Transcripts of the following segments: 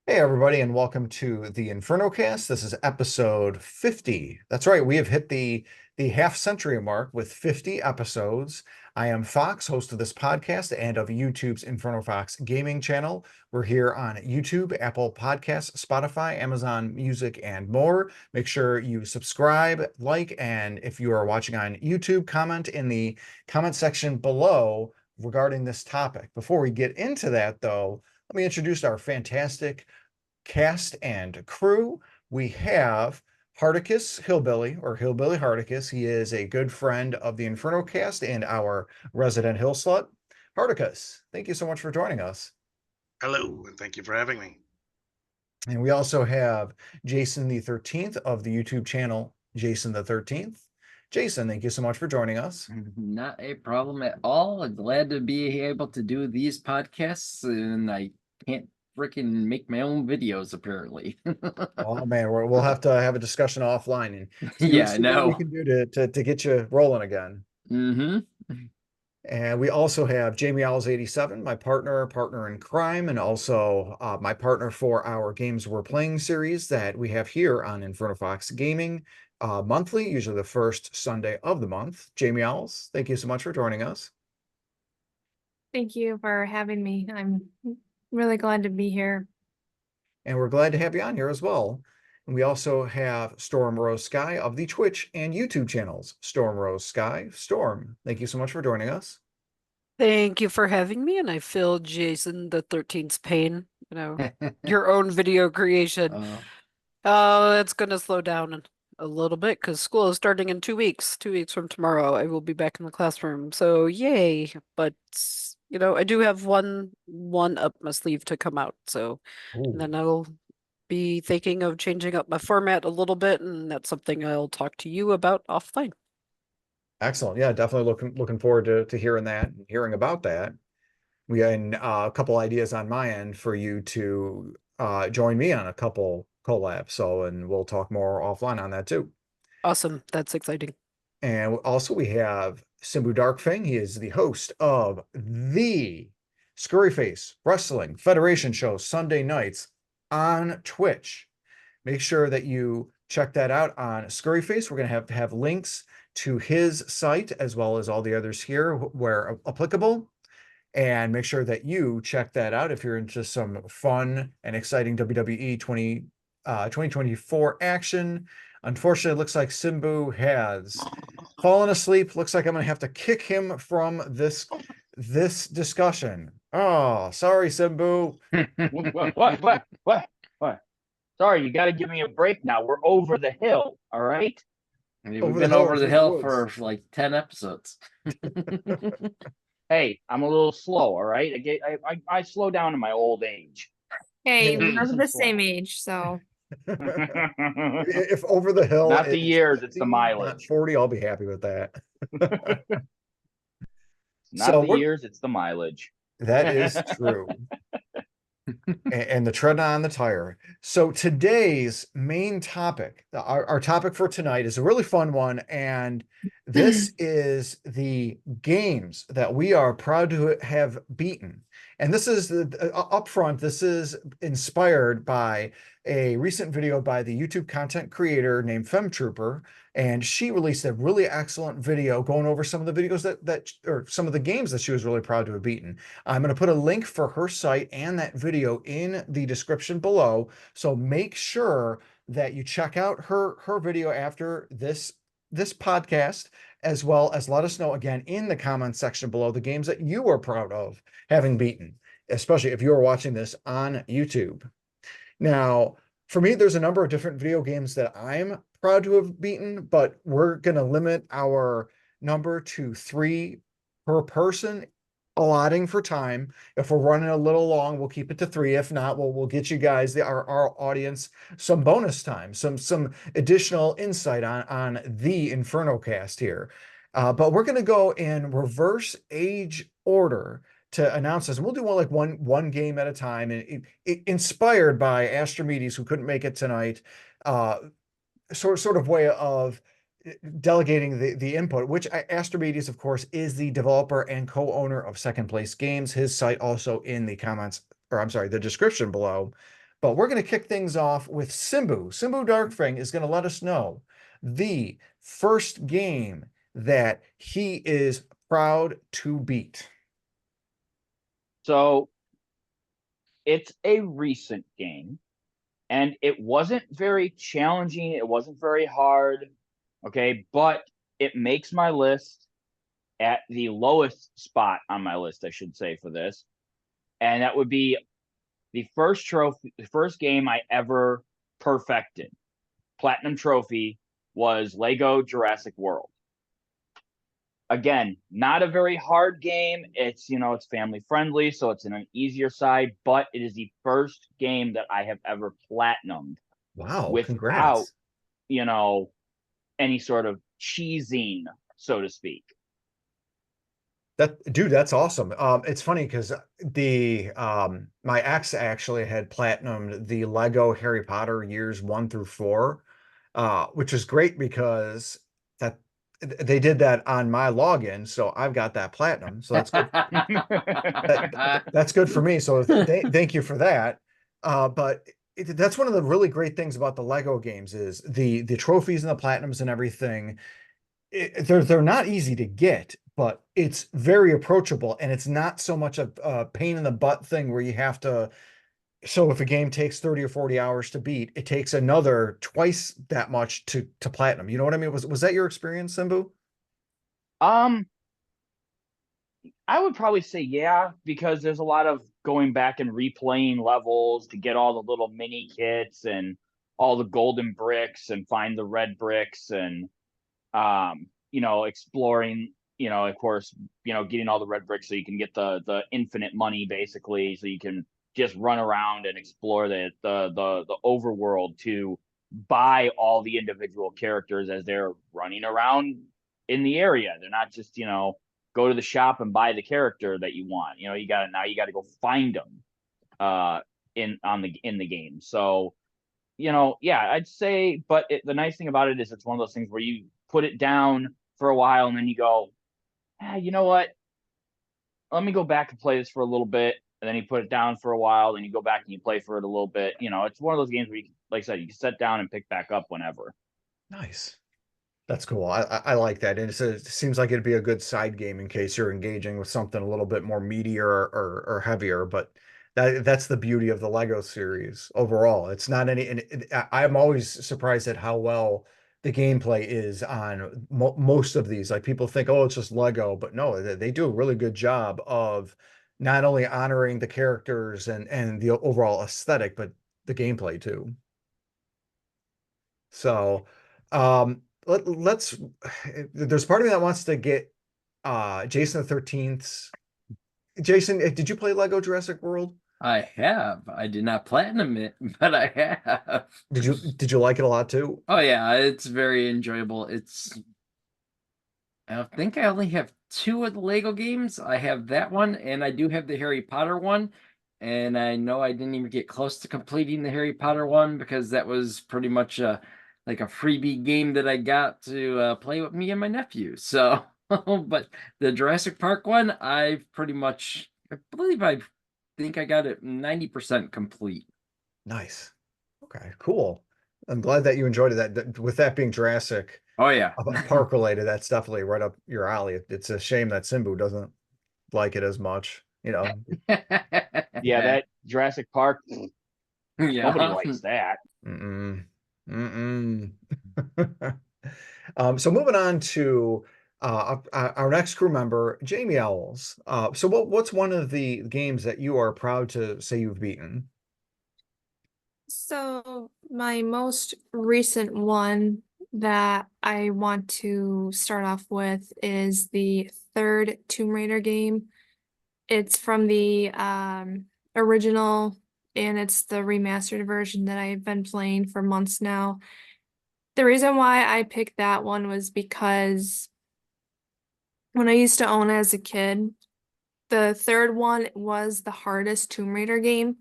Hey everybody, and welcome to the Inferno cast. This is episode 50. That's right, we have hit the half century mark with 50 episodes. I am Fox, host of this podcast and of YouTube's Inferno Fox gaming channel. We're here on YouTube, Apple Podcasts, Spotify, Amazon Music, and more. Make sure you subscribe, like, and if you are watching on YouTube, comment in the comment section below regarding this topic. Before we get into that, though, let me introduce our fantastic cast and crew. We have Hardicus Hillbilly, or Hillbilly Hardicus. He is a good friend of the Inferno cast and our resident hill slut. Hardicus, thank you so much for joining us. Hello, and thank you for having me. And we also have Jason the 13th of the YouTube channel, Jason the 13th. Jason, thank you so much for joining us. Not a problem at all. Glad to be able to do these podcasts, and I can't freaking make my own videos apparently. Oh man, we'll have to have a discussion offline and Yeah, I see what we know. can do to get you rolling again. Mm-hmm. And we also have Jamie Owls 87, my partner in crime, and also my partner for our Games We're Playing series that we have here on Inferno Fox Gaming monthly, usually the first Sunday of the month. Jamie Owls, thank you so much for joining us. Thank you for having me. I'm really glad to be here. And we're glad to have you on here as well. And we also have Stormrosesky of the Twitch and YouTube channels. Stormrosesky, Storm, thank you so much for joining us. Thank you for having me, and I feel Jason the 13th's pain. Your own video creation. Oh, it's gonna slow down a little bit because school is starting in 2 weeks. 2 weeks from tomorrow, I will be back in the classroom. So yay! But I do have one up my sleeve to come out. So and then I'll be thinking of changing up my format a little bit, and that's something I'll talk to you about offline. Excellent. Yeah, definitely looking forward to hearing that and hearing about that. We had a couple ideas on my end for you to join me on a couple collabs. So, and we'll talk more offline on that too. Awesome. That's exciting. And also we have Simbu Darkfang. He is the host of the Scurryface Wrestling Federation show Sunday nights on Twitch. Make sure that you check that out on Scurryface. We're going to have links to his site as well as all the others here where applicable. And make sure that you check that out if you're into some fun and exciting WWE 2024 action. Unfortunately, it looks like Simbu has fallen asleep. Looks like I'm going to have to kick him from this discussion. Oh, sorry, Simbu. What? Sorry, you got to give me a break now. We're over the hill, all right? I mean, we've been over the hill for like 10 episodes. Hey, I'm a little slow, all right? I slow down in my old age. Hey, we're the same age, so. If over the hill, not the years, it's the mileage. 40, I'll be happy with that. Not the years, it's the mileage. That is true. And the tread on the tire. So today's main topic, our topic for tonight is a really fun one. And this is the games that we are proud to have beaten. And this is up front, this is inspired by a recent video by the YouTube content creator named FemTrooper. And she released a really excellent video going over some of the videos or some of the games that she was really proud to have beaten. I'm going to put a link for her site and that video in the description below. So make sure that you check out her video after this podcast, as well as let us know again in the comments section below the games that you are proud of having beaten, especially if you're watching this on YouTube. Now, for me, there's a number of different video games that I'm proud to have beaten, but we're going to limit our number to 3 per person, allotting for time. If we're running a little long, we'll keep it to 3. If not, we'll get you guys, our audience, some bonus time, some additional insight on the Inferno cast here. But we're going to go in reverse age order to announce this. And we'll do one game at a time, and inspired by Astrimedes, who couldn't make it tonight. Sort of way of delegating the input, which Astrimedes, of course, is the developer and co-owner of Second Place Games. His site also in the comments, or I'm sorry, the description below. But we're going to kick things off with Simbu. Simbu Darkfang is going to let us know the first game that he is proud to beat. So it's a recent game, and it wasn't very challenging. It wasn't very hard. Okay, but it makes my list at the lowest spot on my list, I should say, for this. And that would be the first game I ever perfected. Platinum trophy was Lego Jurassic World. Again, not a very hard game. It's, it's family friendly, so it's in an easier side, but it is the first game that I have ever platinumed. Wow, without, congrats. Any sort of cheesing, so to speak. Dude, that's awesome. It's funny because my ex actually had platinumed the Lego Harry Potter years 1 through 4, which is great because they did that on my login, so I've got that platinum. So that's good. That's good for me. So thank you for that. But that's one of the really great things about the Lego games is the trophies and the platinums and everything. They're not easy to get, but it's very approachable, and it's not so much a pain in the butt thing where you have to. So if a game takes 30 or 40 hours to beat, it takes another twice that much to platinum. You know what I mean? Was that your experience, Simbu? I would probably say yeah, because there's a lot of going back and replaying levels to get all the little mini kits and all the golden bricks and find the red bricks and exploring, of course, getting all the red bricks so you can get the infinite money basically, so you can just run around and explore the overworld to buy all the individual characters as they're running around in the area. They're not just, go to the shop and buy the character that you want. You gotta go find them in the game. So, yeah, I'd say, but the nice thing about it is it's one of those things where you put it down for a while and then you go, you know what? Let me go back and play this for a little bit. And then you put it down for a while, then you go back and you play for it a little bit. It's one of those games where you, like I said, you can sit down and pick back up whenever. Nice. That's cool. I like that. And it seems like it'd be a good side game in case you're engaging with something a little bit more meatier or heavier. But that's the beauty of the Lego series overall. It's not I'm always surprised at how well the gameplay is on most of these. Like people think, oh, it's just Lego, but no, they do a really good job of not only honoring the characters and the overall aesthetic, but the gameplay too. So, let's there's part of me that wants to get Jason the 13th. Jason, did you play Lego Jurassic World? I have. I did not platinum it, but I have. Did you like it a lot too? Oh yeah, it's very enjoyable. I think I only have 2 of the Lego games. I have that one, and I do have the Harry Potter one. And I know I didn't even get close to completing the Harry Potter one because that was pretty much like a freebie game that I got to play with me and my nephew. So, but the Jurassic Park one, I think I got it 90% complete. Nice. Okay, cool. I'm glad that you enjoyed it. With that being Jurassic Oh yeah. Park related, that's definitely right up your alley. It's a shame that Simbu doesn't like it as much. Yeah, that Jurassic Park, Yeah. nobody likes that. So moving on to our next crew member, Jamie Owls. So what's one of the games that you are proud to say you've beaten? So my most recent one that I want to start off with is the third Tomb Raider game. It's from the original, and it's the remastered version that I've been playing for months now. The reason why I picked that one was because when I used to own it as a kid, the third one was the hardest Tomb Raider game,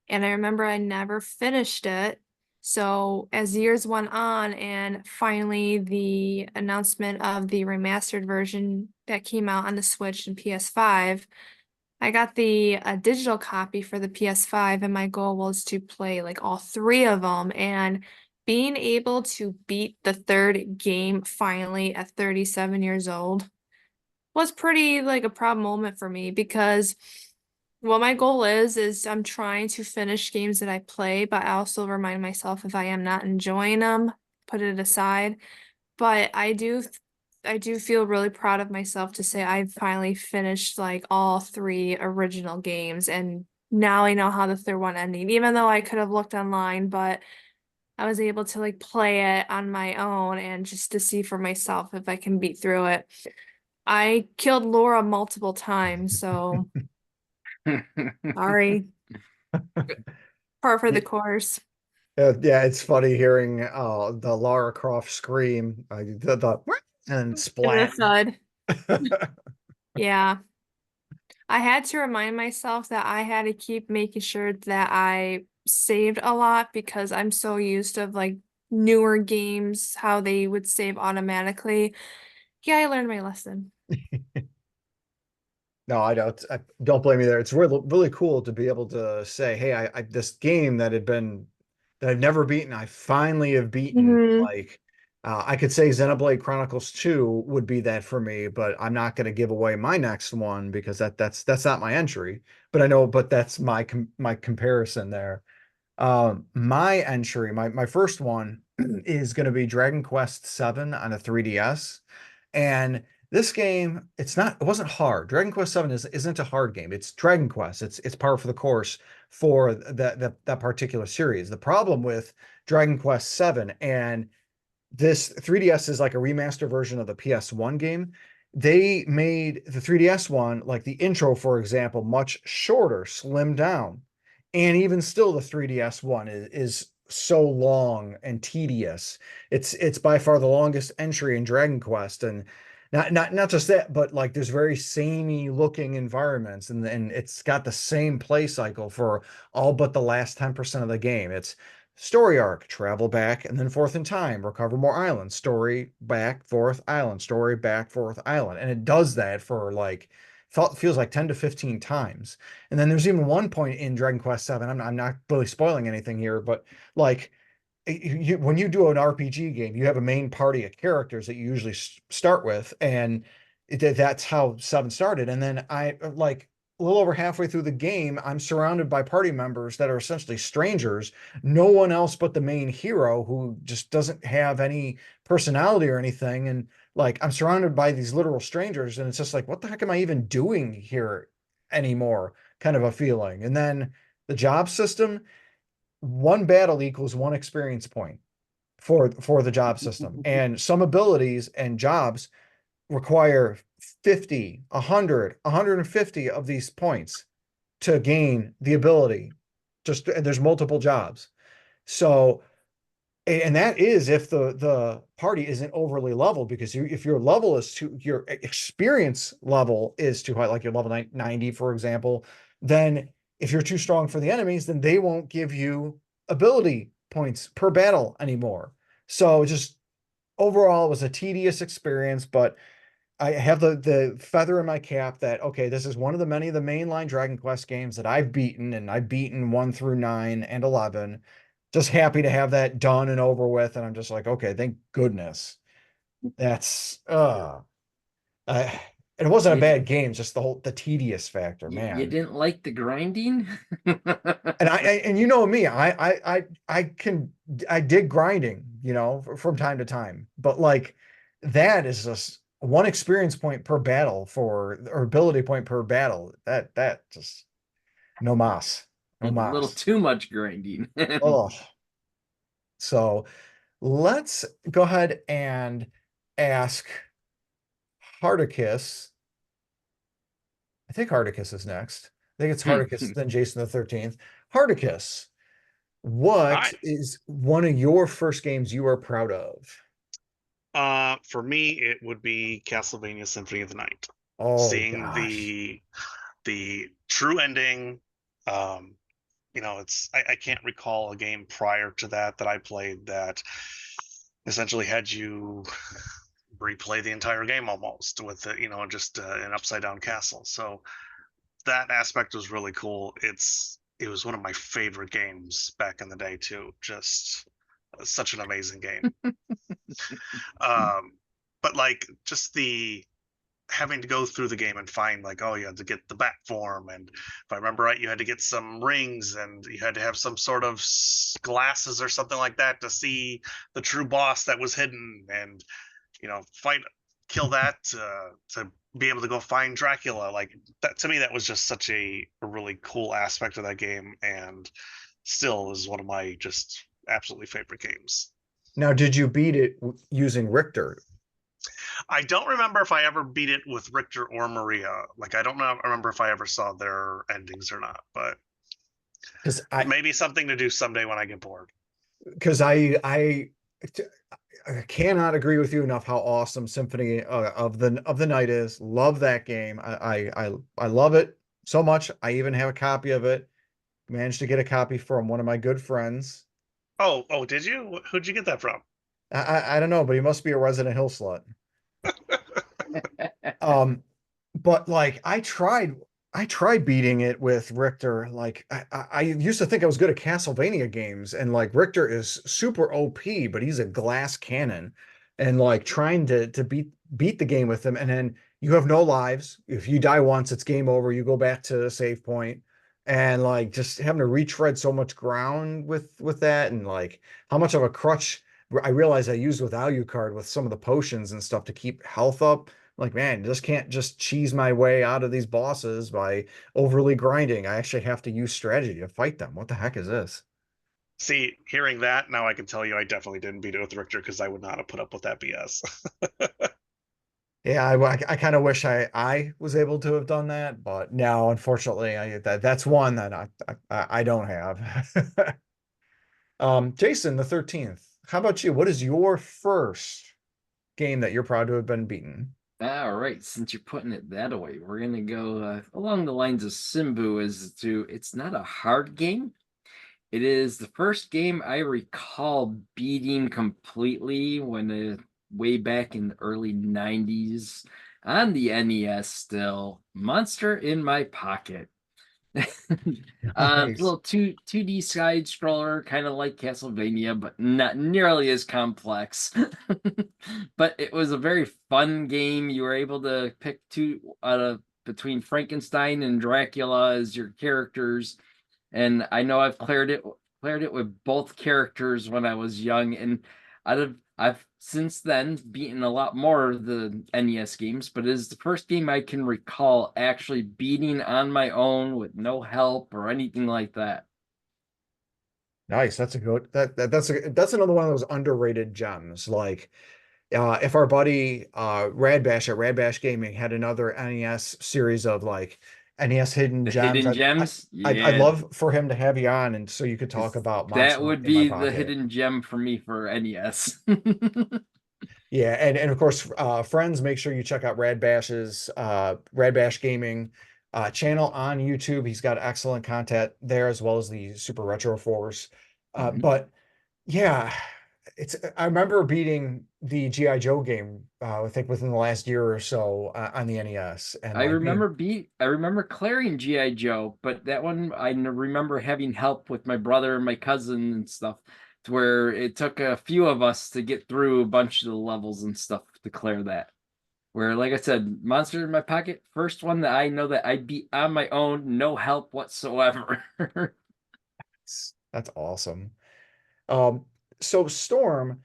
and I remember I never finished it. So as years went on and finally the announcement of the remastered version that came out on the Switch and PS5, I got the digital copy for the PS5, and my goal was to play like all three of them. And being able to beat the third game finally at 37 years old was pretty like a proud moment for me because what my goal is I'm trying to finish games that I play, but I also remind myself if I am not enjoying them, put it aside. But I do feel really proud of myself to say I've finally finished like all three original games, and now I know how the third one ended, even though I could have looked online, but I was able to like play it on my own and just to see for myself if I can beat through it. I killed Laura multiple times, so sorry. Par for the course. Yeah, it's funny hearing the Lara Croft scream, and And the splat. thud. Yeah. I had to remind myself that I had to keep making sure that I saved a lot because I'm so used to like newer games, how they would save automatically. Yeah, I learned my lesson. No, I don't blame you there. It's really really cool to be able to say, hey, I this game that I've never beaten, I finally have beaten. Mhm. Like I could say Xenoblade Chronicles 2 would be that for me, but I'm not going to give away my next one because that's not my entry. But I know, but that's my comparison there. My entry, my first one is going to be Dragon Quest 7 on a 3DS. And this game, it wasn't hard. Dragon Quest 7 isn't a hard game. It's Dragon Quest. It's par for the course for that particular series. The problem with Dragon Quest 7 and this 3DS is like a remaster version of the PS1 game. They made the 3DS one, like the intro, for example, much shorter, slimmed down. And even still, the 3DS one is so long and tedious. It's by far the longest entry in Dragon Quest. And not just that, but like there's very samey looking environments, and it's got the same play cycle for all but the last 10% of the game. It's story arc, travel back and then forth in time, recover more islands, story back, fourth island, story back, fourth island. And it does that for like, feels like 10 to 15 times. And then there's even one point in Dragon Quest 7, I'm not really spoiling anything here, but like, when you do an RPG game, you have a main party of characters that you usually start with, and that's how 7 started. And then I like a little over halfway through the game, I'm surrounded by party members that are essentially strangers, no one else but the main hero who just doesn't have any personality or anything. And like I'm surrounded by these literal strangers, and it's just like, what the heck am I even doing here anymore? Kind of a feeling. And then the job system, one battle equals one experience point for the job system. And some abilities and jobs require 50, 100, 150 of these points to gain the ability. Just there's multiple jobs. So and that is if the party isn't overly leveled, because if your level is too, your experience level is too high, like your level 90, for example, then if you're too strong for the enemies, then they won't give you ability points per battle anymore. So just overall, it was a tedious experience, but I have the feather in my cap that, okay, this is one of the many of the mainline Dragon Quest games that I've beaten, and I've beaten 1 through 9 and 11. Just happy to have that done and over with. And I'm just like, okay, thank goodness. That's and it wasn't a You, bad game, just the tedious factor, you man. didn't like the grinding? And and you know me, I dig grinding, from time to time, but like that is just one experience point per battle or ability point per battle. That just no mas, A no little mas. too much grinding. Oh, so let's go ahead and ask Hardicus. I think Hardicus is next. I think it's Hardicus, then Jason the 13th. Hardicus, what Hi. is one of your first games you are proud of? For me, it would be Castlevania Symphony of the Night. Oh Seeing gosh. the true ending, um, I can't recall a game prior to that I played that essentially had you replay the entire game almost with just an upside down castle. So that aspect was really cool. It was one of my favorite games back in the day too. Just such an amazing game. But like just the having to go through the game and find like, oh, you had to get the bat form, and if I remember right, you had to get some rings, and you had to have some sort of glasses or something like that to see the true boss that was hidden, and kill that to be able to go find Dracula. Like that to me, that was just such a really cool aspect of that game, and still is one of my just absolutely favorite games. Now, did you beat it using Richter? I don't remember if I ever beat it with Richter or Maria. Like I don't remember if I ever saw their endings or not, but Because maybe something to do someday when I get bored. Because I cannot agree with you enough how awesome Symphony of the Night is. Love that game. I love it so much. I even have a copy of it. Managed to get a copy from one of my good friends. Oh, did you? Who'd you get that from? I don't know, but he must be a Resident Hill slut. But like I tried beating it with Richter. Like I used to think I was good at Castlevania games, and like Richter is super OP, but he's a glass cannon. And like trying to beat the game with him, and then you have no lives. If you die once, it's game over. You go back to the save point, and like just having to retread so much ground with that, and like how much of a crutch I realized I used with Alucard with some of the potions and stuff to keep health up. Like, man, just can't just cheese my way out of these bosses by overly grinding. I actually have to use strategy to fight them. What the heck is this? See, hearing that, now I can tell you I definitely didn't beat it with Richter because I would not have put up with that BS. Yeah, I kind of wish I was able to have done that, but no, unfortunately, that's one that I don't have. Jason, the 13th. How about you? What is your first game that you're proud to have been beaten? All right, since you're putting it that way, we're gonna go along the lines of Simbu it's not a hard game. It is the first game I recall beating completely way back in the early 90s on the NES still. Monster in My Pocket. Nice. Little 2D side scroller, kind of like Castlevania, but not nearly as complex. But it was a very fun game. You were able to pick two between Frankenstein and Dracula as your characters. And I know I've cleared it with both characters when I was young, and I've since then beaten a lot more of the NES games, but it is the first game I can recall actually beating on my own with no help or anything like that. Nice. That's a good that's another one of those underrated gems. Like if our buddy Radbash at Radbash Gaming had another NES series of like NES hidden The gems, hidden gems, I'd yeah, love for him to have you on, and so you could talk about that Monster would in My be the Pocket. hidden gem for me for NES. Yeah, and of course, friends, make sure you check out Radbash's Radbash Gaming channel on YouTube. He's got excellent content there as well as the Super Retro Force. But yeah, I remember beating the GI Joe game. I think within the last year or so on the NES, and I like remember clearing GI Joe, but that one remember having help with my brother and my cousin and stuff, to where it took a few of us to get through a bunch of the levels and stuff to clear that. Where, like I said, Monster in My Pocket, first one that I know that I beat on my own, no help whatsoever. that's awesome. So Storm,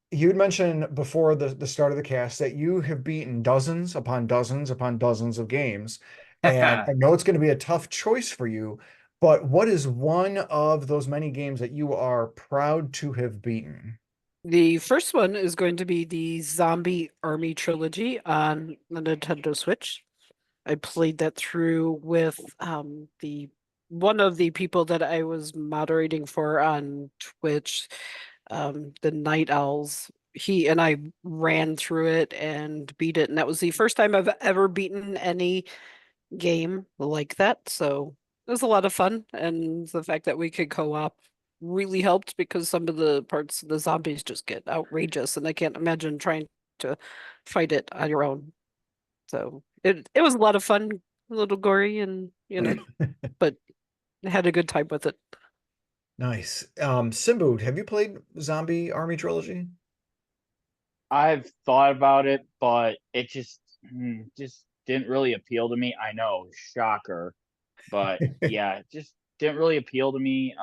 you'd mentioned before the start of the cast that you have beaten dozens upon dozens upon dozens of games. And I know it's going to be a tough choice for you, but what is one of those many games that you are proud to have beaten? The first one is going to be the Zombie Army Trilogy on the Nintendo Switch. I played that through with the one of the people that I was moderating for on Twitch, the Night Owls. He and I ran through it and beat it, and that was the first time I've ever beaten any game like that. So it was a lot of fun, and the fact that we could co-op really helped because some of the parts of the zombies just get outrageous, and I can't imagine trying to fight it on your own. So it was a lot of fun, a little gory, and you know, but I had a good time with it. Nice. Simbu, have you played Zombie Army Trilogy? I've thought about it, but it just didn't really appeal to me. I know, shocker, but yeah, it just didn't really appeal to me.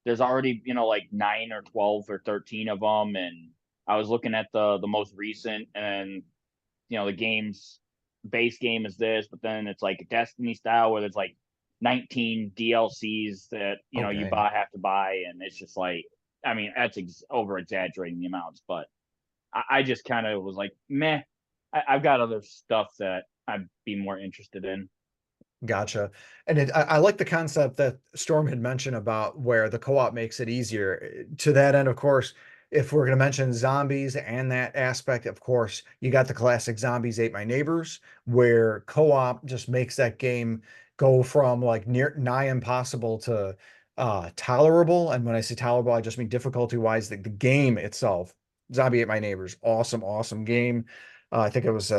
There's already, like 9 or 12 or 13 of them, and I was looking at the most recent, and the game's base game is this, but then it's like a Destiny style where there's like 19 DLCs that you Okay. have to buy, and it's just like, I mean, that's over exaggerating the amounts, but I just kind of was like, meh. I've got other stuff that I'd be more interested in. Gotcha. And I like the concept that Storm had mentioned about where the co-op makes it easier. To that end, of course, if we're going to mention zombies and that aspect, of course, you got the classic Zombies Ate My Neighbors, where co-op just makes that game go from like nigh impossible to tolerable. And when I say tolerable, I just mean difficulty wise, the game itself. Zombie Ate My Neighbors, awesome game. I think it was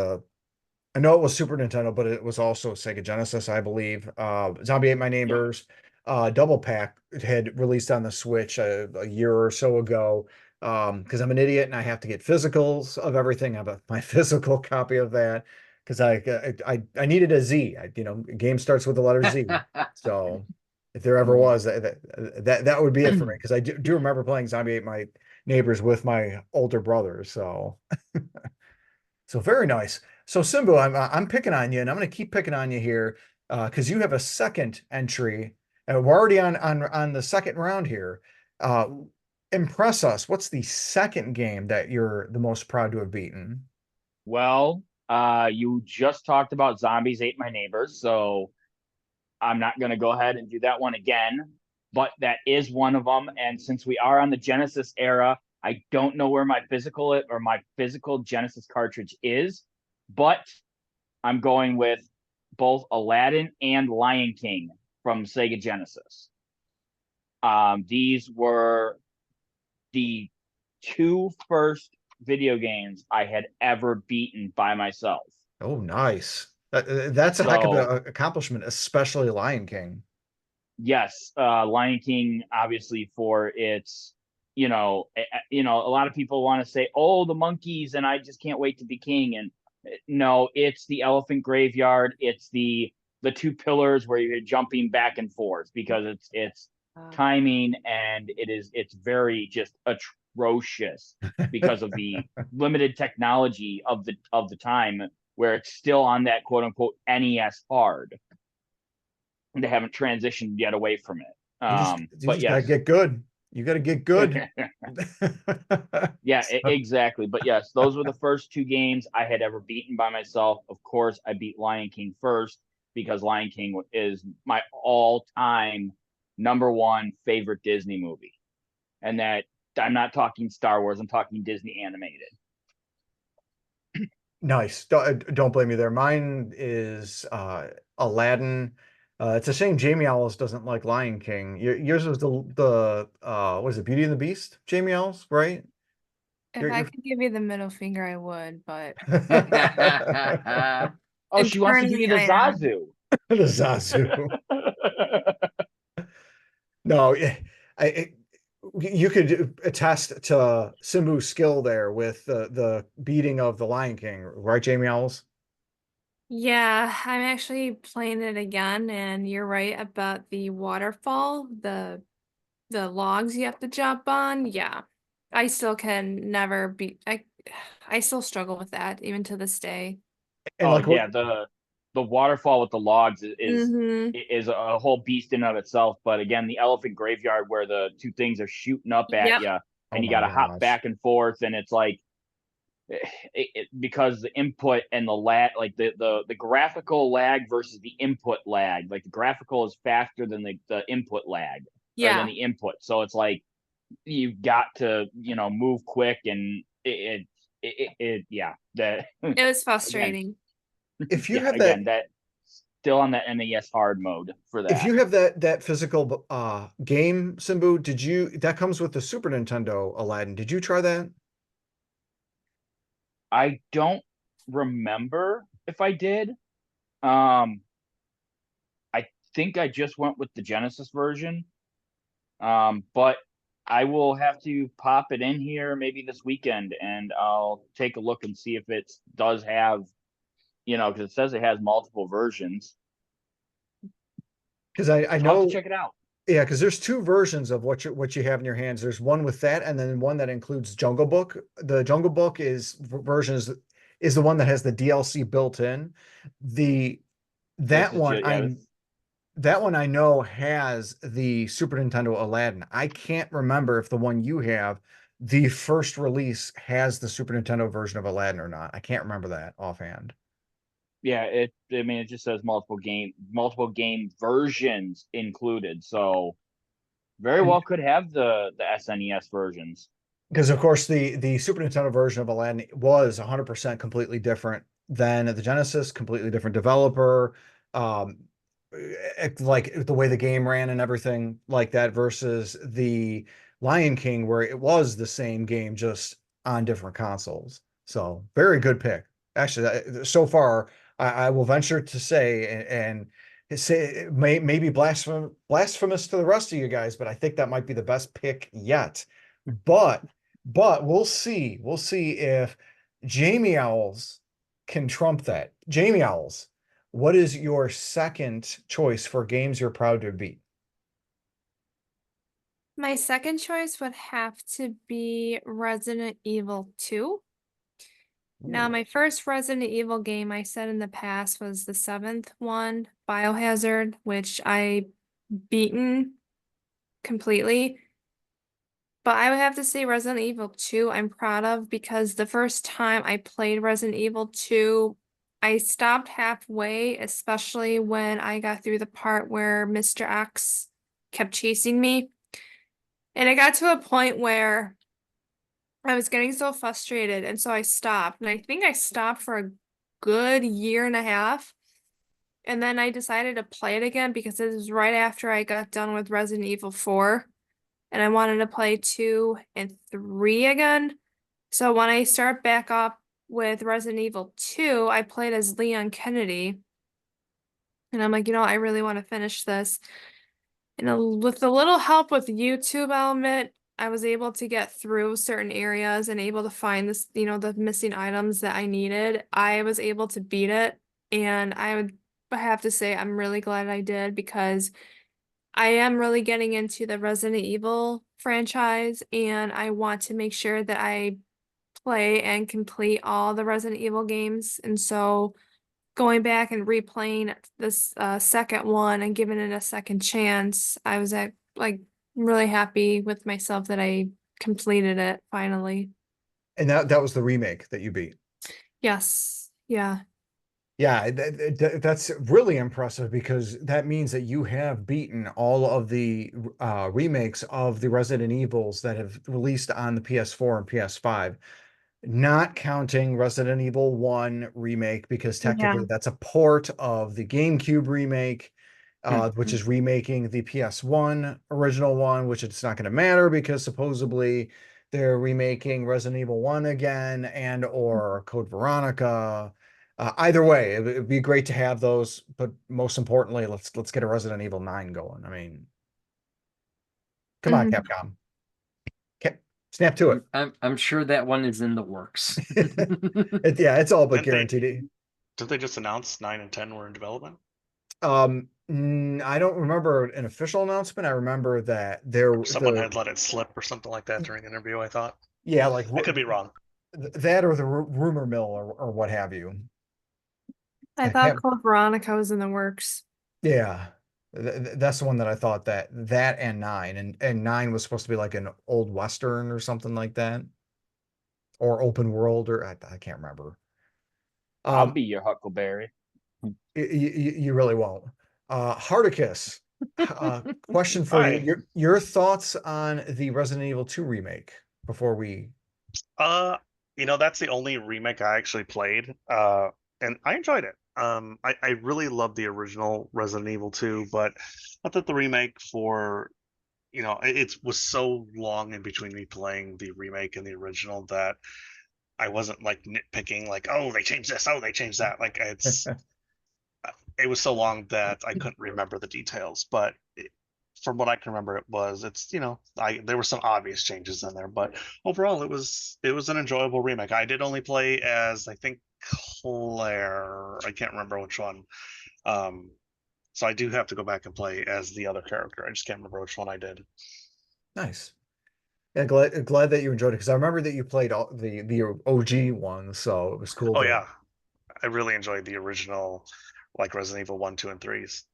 I know it was Super Nintendo, but it was also Sega Genesis, I believe. Zombie Ate My Yep. Neighbors, Double Pack had released on the Switch a year or so ago. Because I'm an idiot and I have to get physicals of everything. I have my physical copy of that because I needed a Z. Game starts with the letter Z. So if there ever was that would be it for me because I do remember playing Zombie Ate My Neighbors with my older brother. So very nice. So Simbu, I'm picking on you, and I'm going to keep picking on you here because you have a second entry. We're already on the second round here. Uh, Impress us. What's the second game that you're the most proud to have beaten? Well, you just talked about Zombies Ate My Neighbors, so I'm not going to go ahead and do that one again, but that is one of them. And since we are on the Genesis era, I don't know where my physical Genesis cartridge is, but I'm going with both Aladdin and Lion King from Sega Genesis. These were the two first video games I had ever beaten by myself. Oh, nice. That's a heck of So, an accomplishment, especially Lion King. yes, Lion King, obviously, for its, a lot of people want to say, "Oh, the monkeys," and I just can't wait to be king. And no, it's the elephant graveyard. It's the two pillars where you're jumping back and forth because it's timing, and it's very just atrocious because of the limited technology of the time, where it's still on that quote unquote NES hard. They haven't transitioned yet away from it. You But just gotta yes. get good. You gotta get good. Yeah, exactly. But yes, those were the first two games I had ever beaten by myself. Of course, I beat Lion King first because Lion King is my all-time #1 favorite Disney movie. And that, I'm not talking Star Wars, I'm talking Disney animated. Nice. Don't blame me there. Mine is Aladdin. It's a shame Jamie Owls doesn't like Lion King. Yours was the what is it, Beauty and the Beast? Jamie Owls, right? If I could give you the middle finger, I would, but Oh, she wants to give you internally the I am. Zazu. The Zazu. No, you could attest to Simbu's skill there with the beating of the Lion King, right, Jamie Owls? Yeah, I'm actually playing it again, and you're right about the waterfall, the logs you have to jump on. Yeah. I still can never be I still struggle with that even to this day. And Oh like what yeah, the waterfall with the logs is Mm-hmm. is a whole beast in and of itself. But again, the elephant graveyard where the two things are shooting up at Yep. you, oh and you my got to hop gosh. back and forth, and it's like because the input and the lag, like the graphical lag versus the input lag, like the graphical is faster than the input lag or than Yeah. the input, so it's like you've got to move quick, and yeah, that It was again. frustrating. If you Yeah, have that again, that still on that NES hard mode for if that. you have that physical game, Simbu, that comes with the Super Nintendo Aladdin. Did you try that? I don't remember if I did. Um, think I just went with the Genesis version. But I will have to pop it in here maybe this weekend, and I'll take a look and see if it does have, because it says it has multiple versions. Because I I'll have know, to check it out. yeah, because there's two versions of what you have in your hands. There's one with that, and then one that includes Jungle Book. The Jungle Book version is the one that has the DLC built in. That one I know has the Super Nintendo Aladdin. I can't remember if the one you have, the first release, has the Super Nintendo version of Aladdin or not. I can't remember that offhand. Yeah, it just says multiple game versions included. So very well could have the SNES versions. Because of course the Super Nintendo version of Aladdin was 100% completely different than the Genesis, completely different developer, like the way the game ran and everything like that, versus the Lion King, where it was the same game just on different consoles. So very good pick. Actually, so far, I will venture to say, and say it may be blasphemous to the rest of you guys, but I think that might be the best pick yet. But we'll see. We'll see if Jamie Owls can trump that. Jamie Owls, what is your second choice for games you're proud to beat? My second choice would have to be Resident Evil 2. Now, my first Resident Evil game I said in the past was the 7th one, Biohazard, which I beaten completely. But I would have to say Resident Evil 2 I'm proud of, because the first time I played Resident Evil 2, I stopped halfway, especially when I got through the part where Mr. X kept chasing me. And it got to a point where I was getting so frustrated, and so I stopped. And I think I stopped for a good year and a half. And then I decided to play it again because it was right after I got done with Resident Evil 4. And I wanted to play 2 and 3 again. So when I start back up with Resident Evil 2, I played as Leon Kennedy. And I'm like, I really want to finish this. And with a little help with YouTube element, I was able to get through certain areas and able to find this, the missing items that I needed. I was able to beat it. And I would have to say I'm really glad I did, because I am really getting into the Resident Evil franchise, and I want to make sure that I play and complete all the Resident Evil games. And so going back and replaying this second one and giving it a second chance, I was really happy with myself that I completed it finally. And that was the remake that you beat. Yes. Yeah. Yeah, that's really impressive, because that means that you have beaten all of the remakes of the Resident Evils that have released on the PS4 and PS5, not counting Resident Evil 1 remake, because technically that's a port of the GameCube remake, which is remaking the PS1 original one, which it's not going to matter because supposedly they're remaking Resident Evil 1 again, and or Code Veronica. Either way, it'd be great to have those, but most importantly, let's get a Resident Evil 9 going. I mean, come on, Capcom. Snap to it. I'm sure that one is in the works. Yeah, it's all but guaranteed. Did they just announce 9 and 10 were in development? I don't remember an official announcement. I remember that someone had let it slip or something like that during an interview, I thought. Yeah, like I could be wrong. That or the rumor mill or what have you. I thought Code Veronica was in the works. Yeah, that's the one that I thought that and 9, and 9 was supposed to be like an old Western or something like that, or open world, or I can't remember. I'll be your Huckleberry. You really won't. Hardicus, question for you. Your thoughts on the Resident Evil 2 remake before we... that's the only remake I actually played, and I enjoyed it. I really loved the original Resident Evil 2, but I thought the remake for, it was so long in between me playing the remake and the original that I wasn't like nitpicking, like, oh, they changed this, oh, they changed that. Like, it's it was so long that I couldn't remember the details, but from what I can remember, it's there were some obvious changes in there, but overall it was an enjoyable remake. I did only play as, I think, Claire. I can't remember which one. So I do have to go back and play as the other character. I just can't remember which one I did. Nice. Yeah, glad that you enjoyed it, because I remember that you played all the OG one, so it was cool Oh to. yeah, I really enjoyed the original, like Resident Evil 1, 2, and 3s.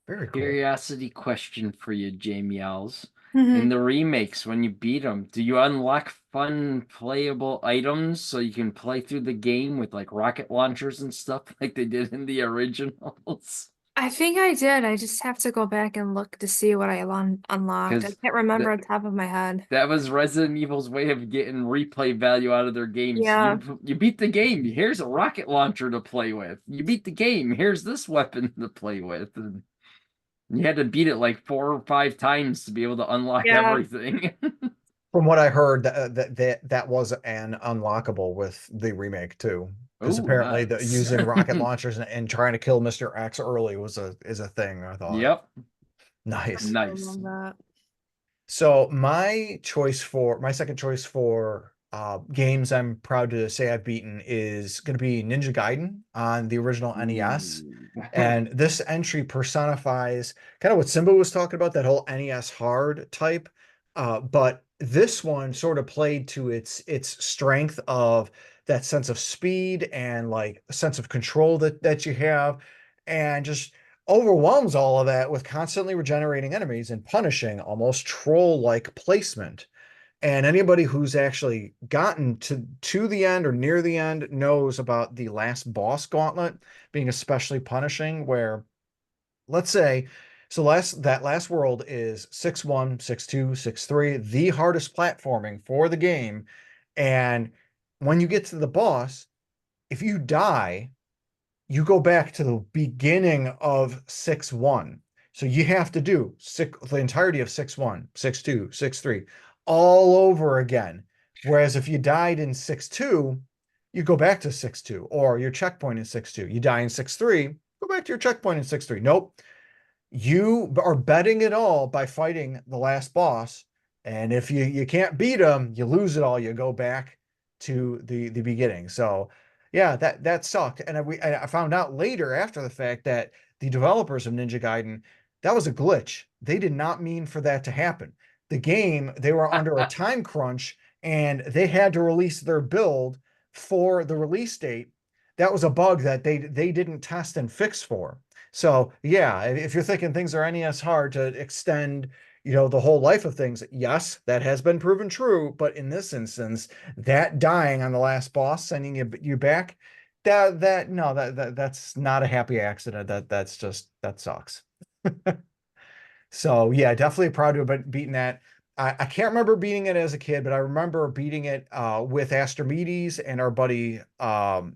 Very cool. Curiosity question for you, Jamie Owls. Mhm. In the remakes, when you beat them, do you unlock fun playable items so you can play through the game with like rocket launchers and stuff like they did in the originals? I think I did. I just have to go back and look to see what I unlocked. I 'Cause can't remember the- on top of my head. That was Resident Evil's way of getting replay value out of their games. Yeah. You beat the game, here's a rocket launcher to play with. You beat the game, here's this weapon to play with. And you had to beat it like 4 or 5 times to be able to unlock Yeah. everything. From what I heard, that was an unlockable with the remake too, because Ooh, apparently nice. using rocket launchers and trying to kill Mr. X early is a thing, I thought. Yep. Nice. I Nice. love that. So my second choice for games I'm proud to say I've beaten is going to be Ninja Gaiden on the original NES. Ooh. And this entry personifies kind of what Simba was talking about, that whole NES hard type. But this one sort of played to its strength of that sense of speed and like a sense of control that you have, and just overwhelms all of that with constantly regenerating enemies and punishing almost troll-like placement. And anybody who's actually gotten to the end or near the end knows about the last boss gauntlet being especially punishing, where, let's say, that last world is 6-1, 6-2, 6-3, the hardest platforming for the game. And when you get to the boss, if you die, you go back to the beginning of 6-1. So you have to do the entirety of 6-1, 6-2, 6-3 all over again. Whereas if you died in 6-2, you go back to 6-2, or your checkpoint in 6-2. You die in 6-3, go back to your checkpoint in 6-3. Nope. You are betting it all by fighting the last boss. And if you can't beat him, you lose it all. You go back to the beginning. So yeah, that sucked. And I found out later after the fact that the developers of Ninja Gaiden, that was a glitch. They did not mean for that to happen. The game, they were under a time crunch and they had to release their build for the release date. That was a bug that they didn't test and fix for. So yeah, if you're thinking things are NES hard to extend, the whole life of things, yes, that has been proven true. But in this instance, that dying on the last boss, sending you back, that's not a happy accident. That sucks. So yeah, definitely proud to have beaten that. I can't remember beating it as a kid, but I remember beating it with Astrimedes and our buddy our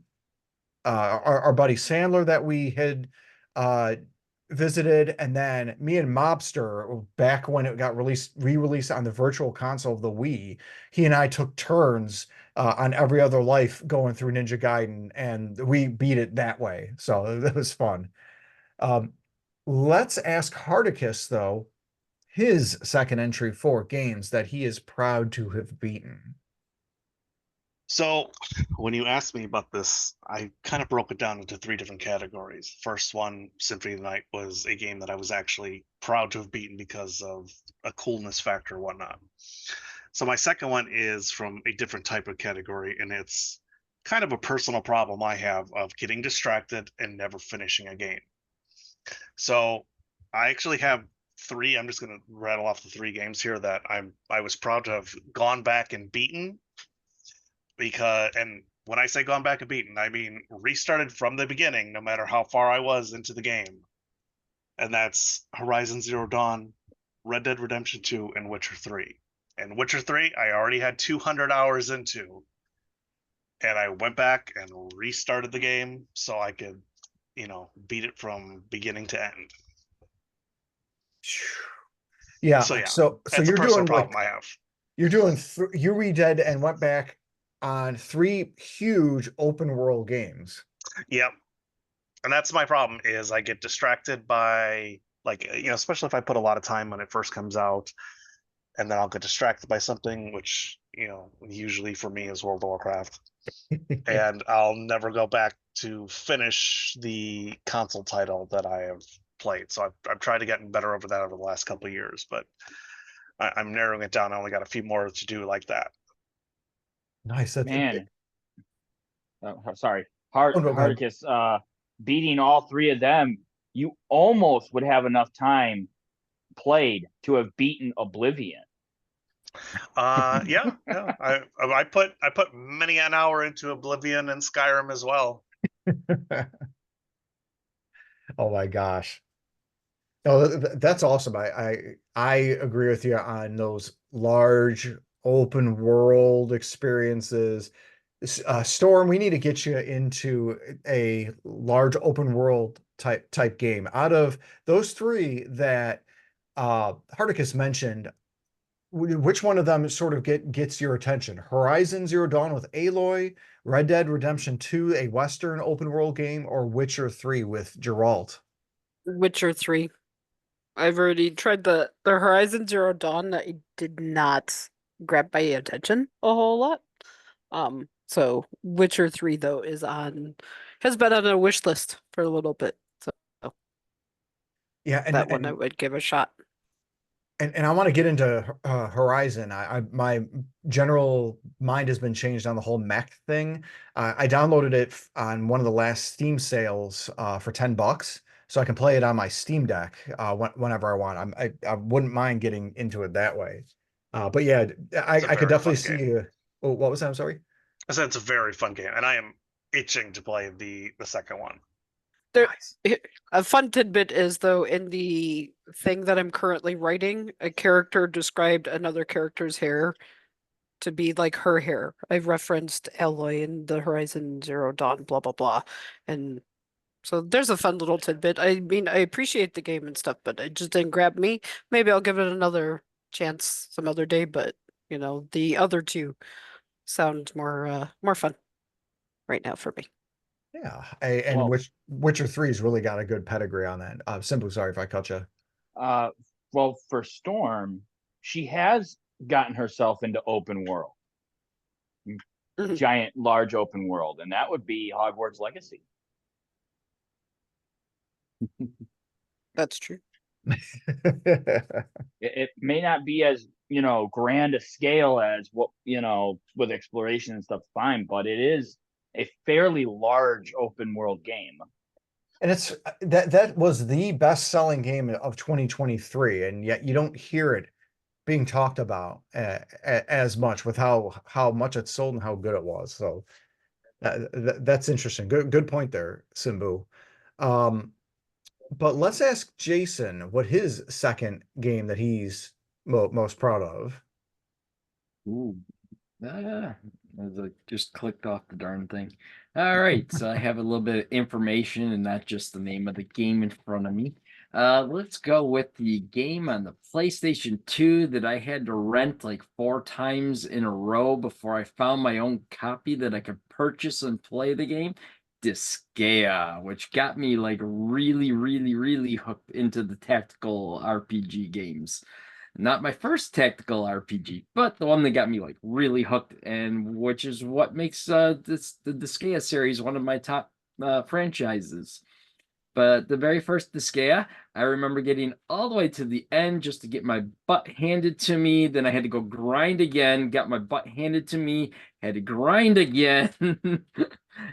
buddy Sandler that we had visited, and then me and Mobster, back when it got re-released on the virtual console of the Wii, he and I took turns on every other life going through Ninja Gaiden, and we beat it that way. So that was fun. Let's ask Hardicus, though, his second entry for games that he is proud to have beaten. So when you asked me about this, I kind of broke it down into 3 different categories. First one, Symphony of the Night, was a game that I was actually proud to have beaten because of a coolness factor or whatnot. So my second one is from a different type of category, and it's kind of a personal problem I have of getting distracted and never finishing a game. So I actually have 3. I'm just going to rattle off the 3 games here that I was proud to have gone back and beaten. And when I say gone back and beaten, I mean restarted from the beginning, no matter how far I was into the game. And that's Horizon Zero Dawn, Red Dead Redemption 2, and Witcher 3. And Witcher 3, I already had 200 hours into. And I went back and restarted the game so I could, beat it from beginning to end. Yeah. So So that's you're a personal doing problem I have. You're doing you redid and went back on 3 huge open world games. Yep. And that's my problem is I get distracted by like, especially if I put a lot of time when it first comes out, and then I'll get distracted by something, which, usually for me is World of Warcraft. And I'll never go back to finish the console title that I have played. So I've tried to get better over that over the last couple of years, but I'm narrowing it down. I only got a few more to do like that. Nice. Man, sorry, Oh, no, go ahead. Hardicus, beating all three of them, you almost would have enough time played to have beaten Oblivion. Yeah. I put many an hour into Oblivion and Skyrim as well. Oh my gosh. Oh, that's awesome. I agree with you on those large open world experiences. Storm, we need to get you into a large open world type game. Out of those three that Hardicus mentioned, which one of them sort of gets your attention? Horizon Zero Dawn with Aloy, Red Dead Redemption 2, a Western open world game, or Witcher 3 with Geralt? Witcher 3. I've already tried the Horizon Zero Dawn. That did not grab my attention a whole lot. So Witcher 3 though has been on a wish list for a little bit. So Yeah, that one I would give a shot. And I want to get into Horizon. My general mind has been changed on the whole mech thing. I downloaded it on one of the last Steam sales for $10, so I can play it on my Steam Deck whenever I want. I wouldn't mind getting into it that way. But yeah, I could definitely see. Oh, what was that? I'm sorry. I said it's a very fun game, and I am itching to play the second one. Nice. A fun tidbit is, though, in the thing that I'm currently writing, a character described another character's hair to be like her hair. I've referenced Aloy in the Horizon Zero Dawn, blah, blah, blah. And so there's a fun little tidbit. I mean, I appreciate the game and stuff, but it just didn't grab me. Maybe I'll give it another chance some other day, but, the other two sound more fun right now for me. Yeah, and Witcher 3's really got a good pedigree on that. Simbu, sorry if I cut you. Well, for Storm, she has gotten herself into open world, giant, large open world, and that would be Hogwarts Legacy. That's true. It may not be as grand a scale as what with exploration and stuff, fine, but it is a fairly large open world game. And it's that was the best-selling game of 2023, and yet you don't hear it being talked about as much with how much it sold and how good it was. So that's interesting. Good point there, Simbu. But let's ask Jason what his second game that he's most proud of. Ooh, I just clicked off the darn thing. All right, so I have a little bit of information and not just the name of the game in front of me. Let's go with the game on the PlayStation 2 that I had to rent like 4 times in a row before I found my own copy that I could purchase and play the game. Disgaea, which got me like really, really, really hooked into the tactical RPG games. Not my first tactical RPG, but the one that got me like really hooked, and which is what makes the Disgaea series one of my top franchises. But the very first Disgaea, I remember getting all the way to the end just to get my butt handed to me. Then I had to go grind again, got my butt handed to me, had to grind again.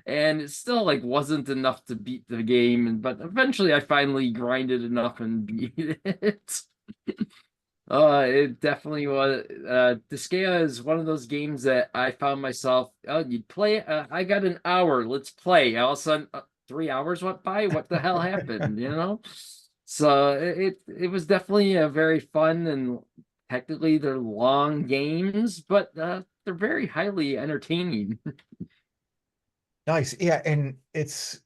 And it still like wasn't enough to beat the game. But eventually I finally grinded enough and beat it. It definitely was. Disgaea is one of those games that I found myself, you'd play, I got an hour, let's play. All of a sudden, 3 hours went by. What the hell happened, So it was definitely a very fun, and technically they're long games, but they're very highly entertaining. Nice. Yeah, and it's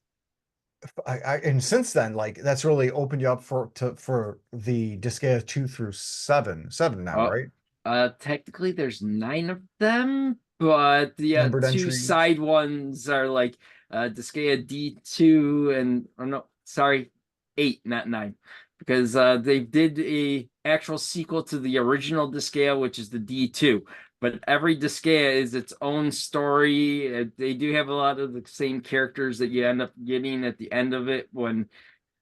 and since then, like that's really opened you up for the Disgaea 2 through 7 now, right? Technically there's 9 of them, but the Numbered 2 entries. side ones are like Disgaea D2 and or no, sorry, 8, not 9, because they did a actual sequel to the original Disgaea, which is the D2. But every Disgaea is its own story. They do have a lot of the same characters that you end up getting at the end of it when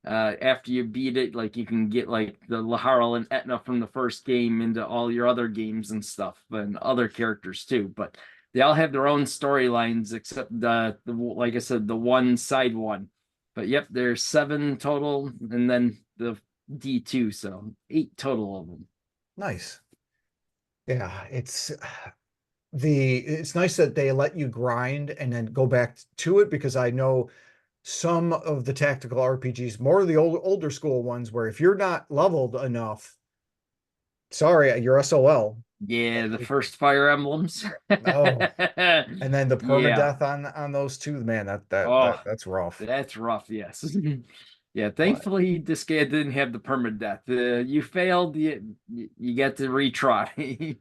after you beat it. Like you can get like the Laharl and Etna from the first game into all your other games and stuff, and other characters too. But they all have their own storylines except the like I said, the one side one. But yep, there's 7 total, and then the D2, so 8 total of them. Nice. Yeah, it's nice that they let you grind and then go back to it, because I know some of the tactical RPGs, more of the older school ones, where if you're not leveled enough, sorry, you're SOL. Yeah, the first Fire Emblems. Oh, and then the Yeah. permadeath on those two, man, Oh, that's rough. That's rough, yes. Yeah, thankfully this guy didn't have the permadeath. You failed, you get to retry.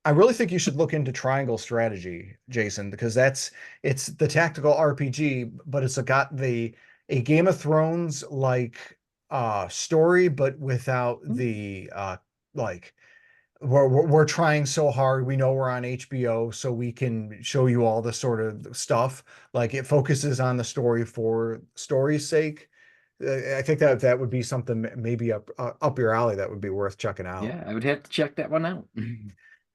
I really think you should look into Triangle Strategy, Jason, because it's the tactical RPG, but it's got a Game of Thrones like story, but without the like we're trying so hard. We know we're on HBO, so we can show you all the sort of stuff. Like it focuses on the story for story's sake. I think that would be something maybe up your alley that would be worth checking out. Yeah, I would have to check that one out.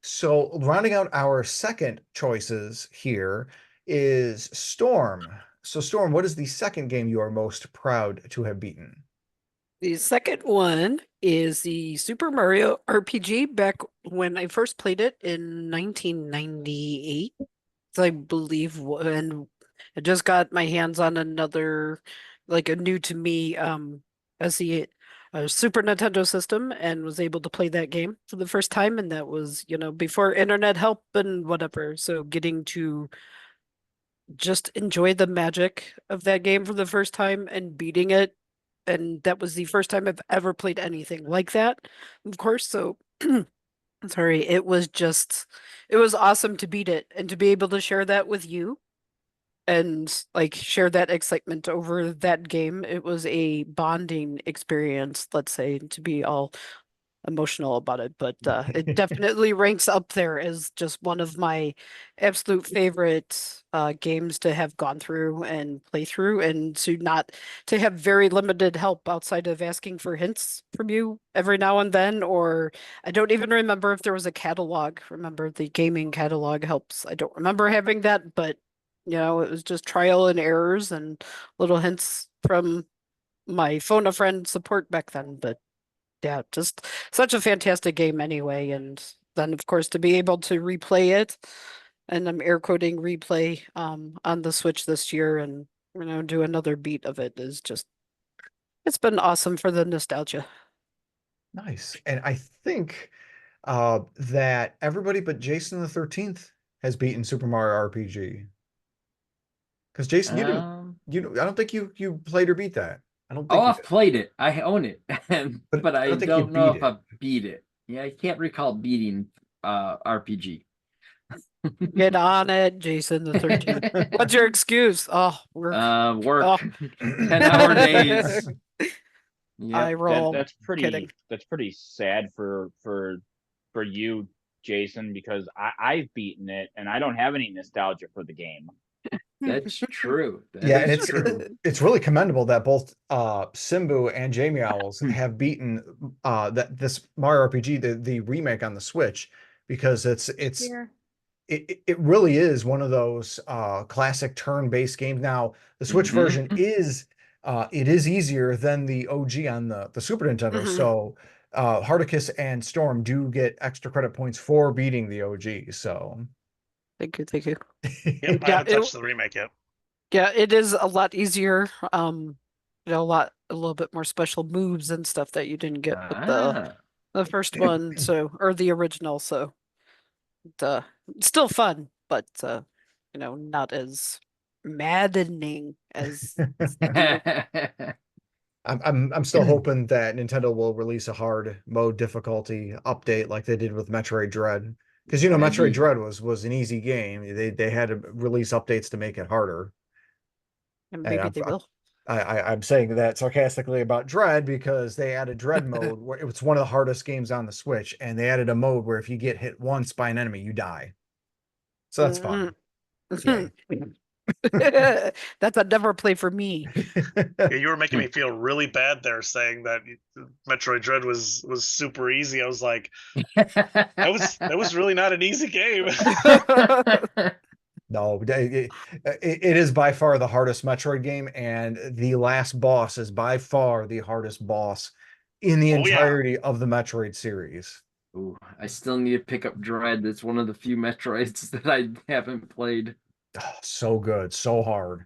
So rounding out our second choices here is Storm. So Storm, what is the second game you are most proud to have beaten? The second one is the Super Mario RPG back when I first played it in 1998, I believe, and I just got my hands on another, like a new to me SE Super Nintendo system, and was able to play that game for the first time, and that was, before internet help and whatever. So getting to just enjoy the magic of that game for the first time and beating it, and that was the first time I've ever played anything like that, of course. So sorry, it was awesome to beat it and to be able to share that with you and like share that excitement over that game. It was a bonding experience, let's say, to be all emotional about it, but it definitely ranks up there as just one of my absolute favorite games to have gone through and play through, and to have very limited help outside of asking for hints from you every now and then, or I don't even remember if there was a catalog. Remember the gaming catalog helps. I don't remember having that, but it was just trial and errors and little hints from my phone a friend support back then. But yeah, just such a fantastic game anyway. And then of course to be able to replay it, and I'm air quoting replay on the Switch this year, and do another beat of it is just, it's been awesome for the nostalgia. Nice. And I think that everybody but Jason the 13th has beaten Super Mario RPG. Because Jason, I don't think you played or beat that. I don't think I've played it. I own it, but I don't know if I beat it. Yeah, I can't recall beating RPG. Get on it, Jason the 13th. What's your excuse? Oh, work. Work. Oh. 10-hour days. Yep. I roll. That's pretty sad for you, Jason, because I've beaten it and I don't have any nostalgia for the game. That's true. And it's really commendable that both Simbu and Jamie Owls have beaten this Mario RPG, the remake on the Switch, because it really is one of those classic turn-based games. Now the Switch version is easier than the OG on the Super Nintendo. So Hardicus and Storm do get extra credit points for beating the OG. So thank you. Yep, I haven't touched the remake yet. Yeah, it is a lot easier. A little bit more special moves and stuff that you didn't get with the first one, or the original. So still fun, but not as maddening as I'm still hoping that Nintendo will release a hard mode difficulty update like they did with Metroid Dread. Because Metroid Dread was an easy game. They had to release updates to make it harder. And And maybe they will. I'm saying that sarcastically about Dread because they added Dread mode where it was one of the hardest games on the Switch, and they added a mode where if you get hit once by an enemy, you die. So that's fun. Yay. That's a never play for me. Yeah, you were making me feel really bad there, saying that Metroid Dread was super easy. I was like, that was really not an easy game. No, it is by far the hardest Metroid game, and the last boss is by far the hardest boss in the Oh, yeah. entirety of the Metroid series. Ooh, I still need to pick up Dread. It's one of the few Metroids that I haven't played. Oh, so good, so hard.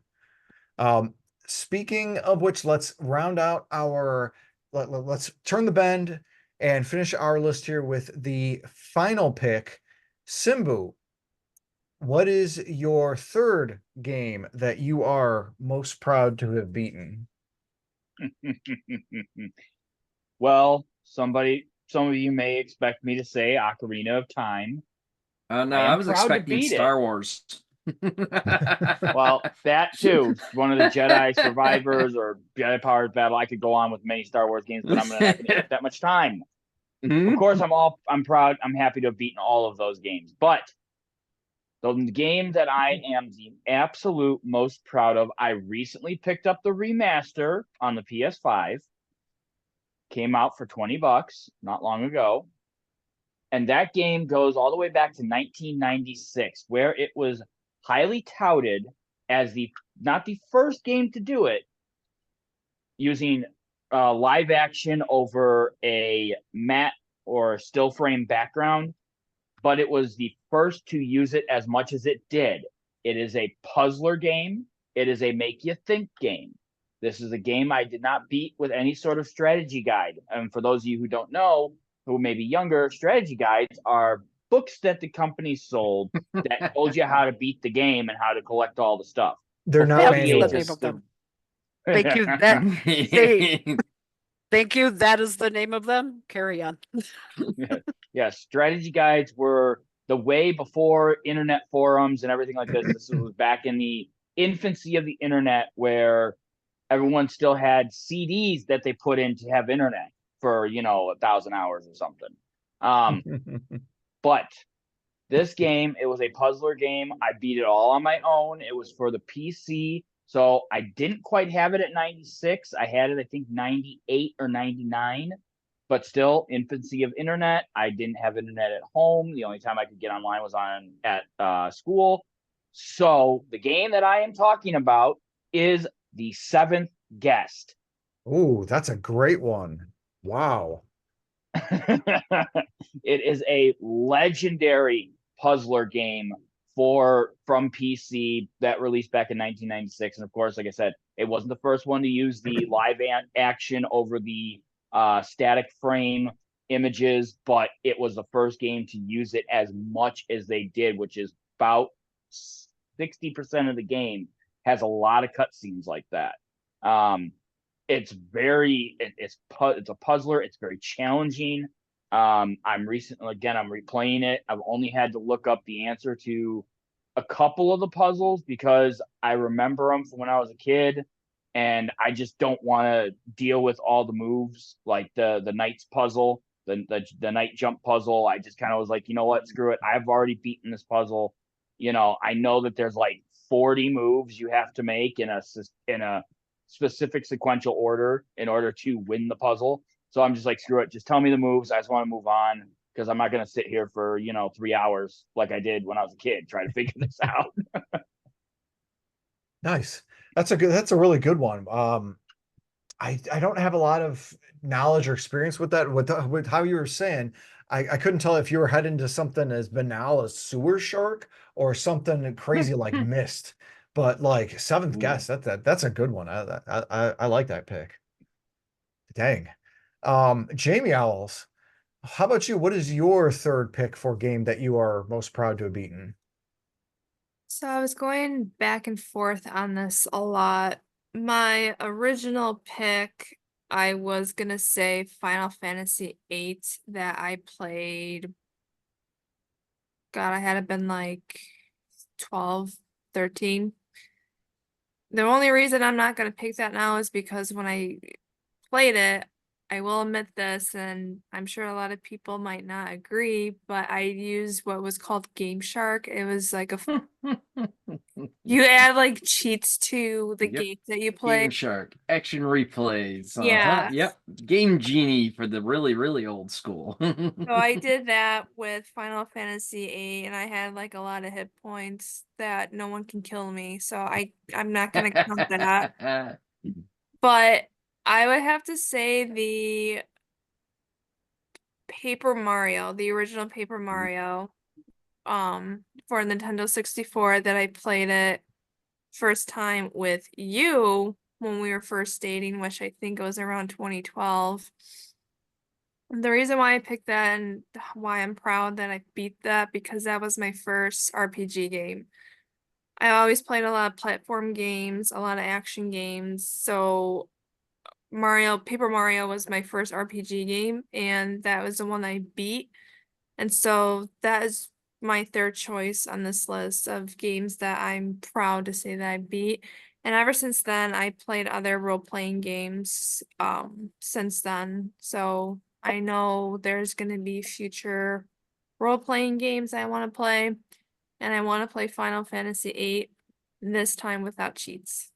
Speaking of which, let's round out our let's turn the bend and finish our list here with the final pick. Simbu, what is your third game that you are most proud to have beaten? Well, some of you may expect me to say Ocarina of Time. No, I am I was proud to expecting beat Star it. Wars. Well, that too. One of the Jedi Survivors or Jedi Powers Battle. I could go on with many Star Wars games, but I'm not going to take that much time. Of course, I'm proud. I'm happy to have beaten all of those games. But the game that I am the absolute most proud of, I recently picked up the remaster on the PS5. Came out for $20 not long ago. And that game goes all the way back to 1996, where it was highly touted as not the first game to do it, using live action over a matte or still frame background, but it was the first to use it as much as it did. It is a puzzler game. It is a make you think game. This is a game I did not beat with any sort of strategy guide. And for those of you who don't know, who may be younger, strategy guides are books that the company sold that told you how to beat the game and how to collect all the stuff. They're not That is the manuals. name of them. Thank you. Thank you. That is the name of them. Carry on. Yeah, strategy guides were the way before internet forums and everything like this. This was back in the infancy of the internet, where everyone still had CDs that they put in to have internet for 1,000 hours or something. But this game, it was a puzzler game. I beat it all on my own. It was for the PC, so I didn't quite have it at 96. I had it, I think, 98 or 99. But still, infancy of internet. I didn't have internet at home. The only time I could get online was at school. So the game that I am talking about is The Seventh Guest. Oh, that's a great one. Wow. It is a legendary puzzler game from PC that released back in 1996. And of course, like I said, it wasn't the first one to use the live action over the static frame images, but it was the first game to use it as much as they did, which is about 60% of the game has a lot of cutscenes like that. It's a puzzler. It's very challenging. I'm replaying it. I've only had to look up the answer to a couple of the puzzles because I remember them from when I was a kid, and I just don't want to deal with all the moves, like the knight's puzzle, the knight jump puzzle. I just kind of was like, you know what, screw it. I've already beaten this puzzle. I know that there's like 40 moves you have to make in a specific sequential order in order to win the puzzle. So I'm just like, screw it. Just tell me the moves. I just want to move on because I'm not going to sit here for, 3 hours like I did when I was a kid trying to figure this out. Nice. That's a really good one. I don't have a lot of knowledge or experience with that. With how you were saying, I couldn't tell if you were heading to something as banal as Sewer Shark or something crazy like Myst. But like Seventh Guest, that's a good one. I like that pick. Dang. Jamie Owls, how about you? What is your third pick for game that you are most proud to have beaten? So I was going back and forth on this a lot. My original pick, I was gonna say Final Fantasy VIII that I played. God, I had it been like 12, 13. The only reason I'm not gonna pick that now is because when I played it, I will admit this, and I'm sure a lot of people might not agree, but I used what was called Game Shark. It was like you add like cheats to the Yep. games that you play. Game Shark, action replays. Yeah. Yep. Game Genie for the really, really old school. So I did that with Final Fantasy VIII, and I had like a lot of hit points that no one can kill me. So I'm not gonna count that. But I would have to say the Paper Mario, the original Paper Mario, for Nintendo 64 that I played it first time with you when we were first dating, which I think was around 2012. The reason why I picked that and why I'm proud that I beat that because that was my first RPG game. I always played a lot of platform games, a lot of action games. So Paper Mario was my first RPG game, and that was the one I beat. And so that is my third choice on this list of games that I'm proud to say that I beat. And ever since then, I played other role-playing games since then. So I know there's going to be future role-playing games I want to play, and I want to play Final Fantasy VIII this time without cheats.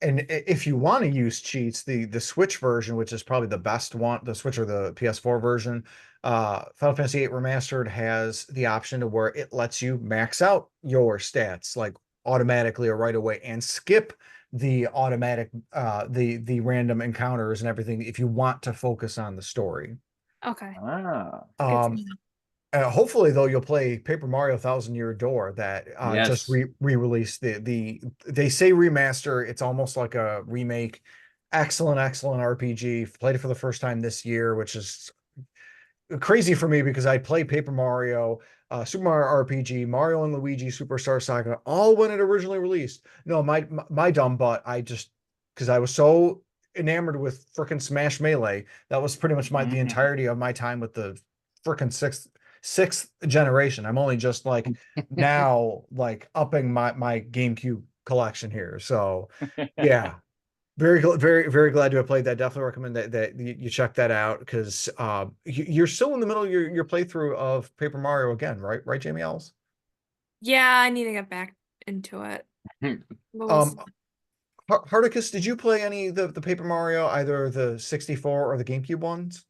And if you want to use cheats, the Switch version, which is probably the best one, the Switch or the PS4 version, Final Fantasy VIII Remastered has the option to where it lets you max out your stats like automatically or right away and skip the automatic the random encounters and everything if you want to focus on the story. Okay. Ah. Hopefully though you'll play Paper Mario Thousand Year Door that just Yes. re-released they say remaster, it's almost like a remake. Excellent RPG. Played it for the first time this year, which is crazy for me because I played Paper Mario, Super Mario RPG, Mario and Luigi Superstar Saga, all when it originally released. No, my dumb butt, I just because I was so enamored with frickin' Smash Melee, that was pretty much the entirety of my time with the frickin' sixth generation. I'm only just like now like upping my GameCube collection here. So yeah. Very glad to have played that. Definitely recommend that you check that out because you're still in the middle of your playthrough of Paper Mario again, right, Jamie Ellis? Yeah, I need to get back into it. Hardicus, did you play any of the Paper Mario, either the 64 or the GameCube ones?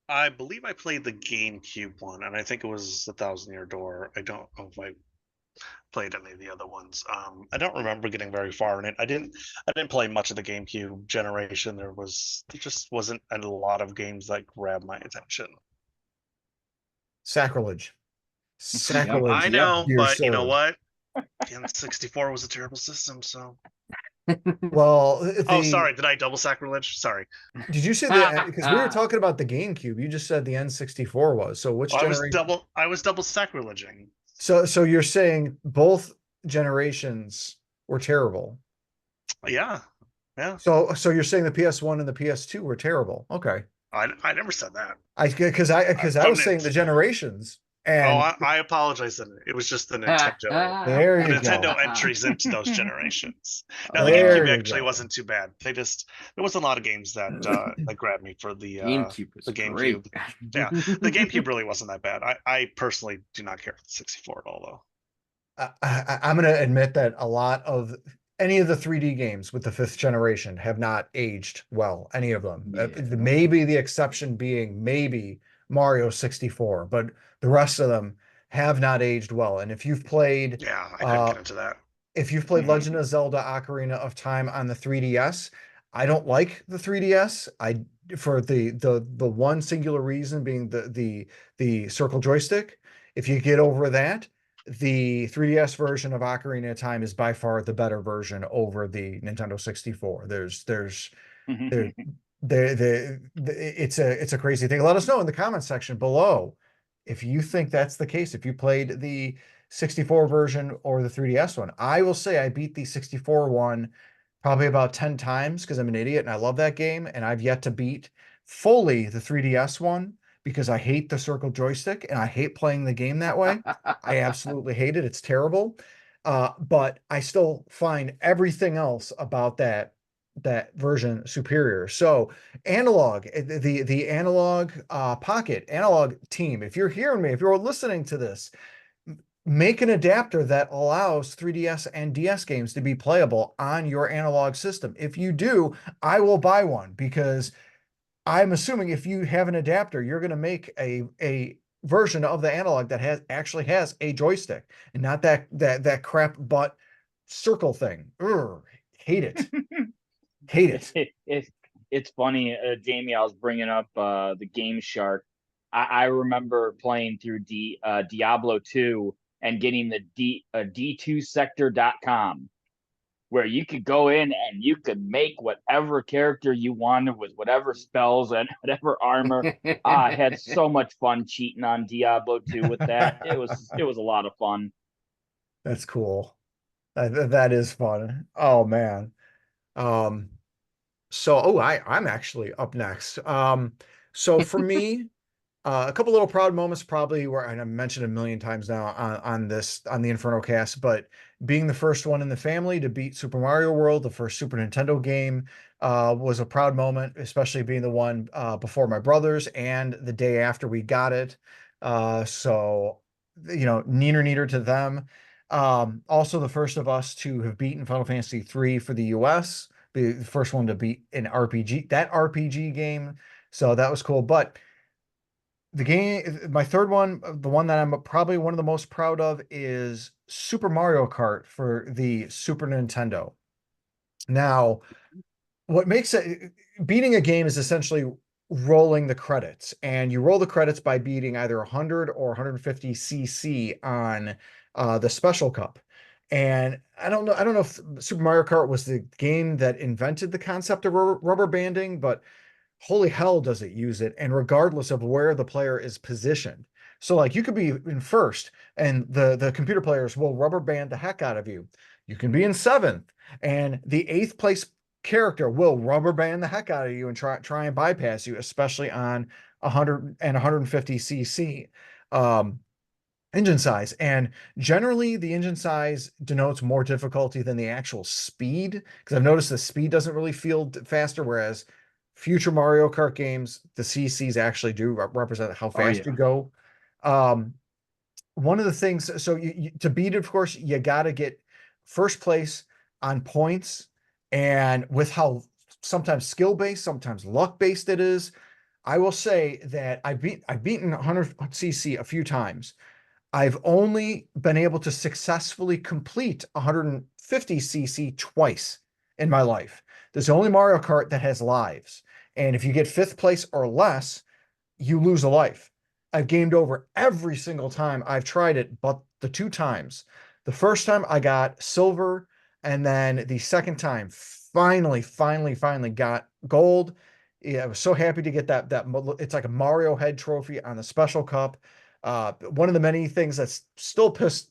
I believe I played the GameCube one, and I think it was the Thousand Year Door. I don't know if I played any of the other ones. I don't remember getting very far in it. I didn't play much of the GameCube generation. There just wasn't a lot of games that grabbed my attention. Sacrilege. I know, but you know soul. what? The N64 was a terrible system, so. Well, oh, sorry. Did I double sacrilege? Sorry. Did you say that? Because we were talking about the GameCube. You just said the N64 was. So which generation? I was double sacrileging. So you're saying both generations were terrible? Yeah. Yeah. So you're saying the PS1 and the PS2 were terrible? Okay. I never said that. Because I was saying the generations. And I apologize. It was just the Nintendo. There you Nintendo go. entries into those generations. Now the GameCube actually wasn't too bad. There wasn't a lot of games that that grabbed me for the GameCube. The GameCube. Yeah, the GameCube really wasn't that bad. I personally do not care for the 64 at all, though. I'm going to admit that a lot of any of the 3D games with the 5th generation have not aged well. Any of them. Yeah. Maybe the exception being maybe Mario 64, but the rest of them have not aged well. And if you've played, I couldn't get into that. If you've played Legend of Zelda Ocarina of Time on the 3DS, I don't like the 3DS. For the one singular reason being the circle joystick. If you get over that, the 3DS version of Ocarina of Time is by far the better version over the Nintendo 64. It's a crazy thing. Let us know in the comments section below if you think that's the case, if you played the 64 version or the 3DS one. I will say I beat the 64 one probably about 10 times because I'm an idiot and I love that game, and I've yet to beat fully the 3DS one because I hate the circle joystick and I hate playing the game that way. I absolutely hate it. It's terrible. but I still find everything else about that version superior. So analog, the analog pocket, analog team, if you're hearing me, if you're listening to this, make an adapter that allows 3DS and DS games to be playable on your analog system. If you do, I will buy one, because I'm assuming if you have an adapter, you're going to make a version of the analog that actually has a joystick, and not that crap butt circle thing. Urgh, hate it. Hate it. It's funny, Jamie. I was bringing up the Game Shark. I remember playing through Diablo 2 and getting the d2sector.com, where you could go in and you could make whatever character you wanted with whatever spells and whatever armor. I had so much fun cheating on Diablo 2 with that. It was a lot of fun. That's cool. That is fun. Oh man. So I'm actually up next. So for me, a couple little proud moments, probably, where, and I mentioned a million times now on the Inferno cast, but being the first one in the family to beat Super Mario World, the first Super Nintendo game, was a proud moment, especially being the one before my brothers and the day after we got it. So, neener to them. Also the first of us to have beaten Final Fantasy III for the US, be the first one to beat an RPG game. So that was cool. But the game, my third one, the one that I'm probably one of the most proud of, is Super Mario Kart for the Super Nintendo. Now, what makes it, beating a game is essentially rolling the credits, and you roll the credits by beating either 100 or 150 cc on the special cup. And I don't know if Super Mario Kart was the game that invented the concept of rubber banding, but holy hell does it use it, and regardless of where the player is positioned. So like, you could be in first and the computer players will rubber band the heck out of you. You can be in seventh and the eighth place character will rubber band the heck out of you and try and bypass you, especially on 100 and 150 cc engine size. And generally the engine size denotes more difficulty than the actual speed, because I've noticed the speed doesn't really feel faster, whereas future Mario Kart games, the CCs actually do represent how fast you go. One of the things, so to beat it, of course, you got to get first place on points, and with how sometimes skill-based, sometimes luck-based it is, I will say that I've beaten 100 cc a few times. I've only been able to successfully complete 150 cc twice in my life. There's only Mario Kart that has lives. And if you get fifth place or less, you lose a life. I've gamed over every single time I've tried it, but the two times. The first time I got silver, and then the second time, finally got gold. Yeah, I was so happy to get that it's like a Mario head trophy on the special cup. One of the many things that's still pissed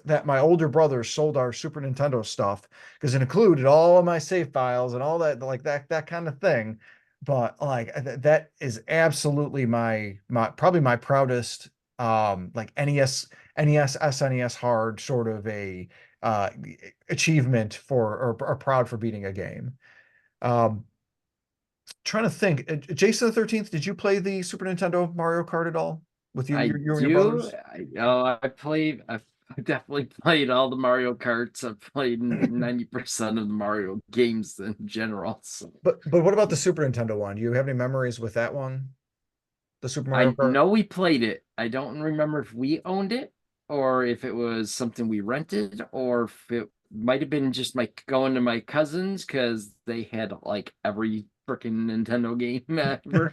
that my older brothers sold our Super Nintendo stuff, because it included all of my save files and all that, like that kind of thing. But like, that is absolutely my probably my proudest like NES, SNES hard sort of a achievement for, or proud for beating a game. Trying to think, Jason the 13th, did you play the Super Nintendo Mario Kart at all with you I and your do. brothers? I've definitely played all the Mario Karts. I've played 90% of the Mario games in general. So. But what about the Super Nintendo one? Do you have any memories with that one? The Super Mario I Kart? know we played it. I don't remember if we owned it or if it was something we rented, or if it might have been just like going to my cousins because they had like every freaking Nintendo game ever.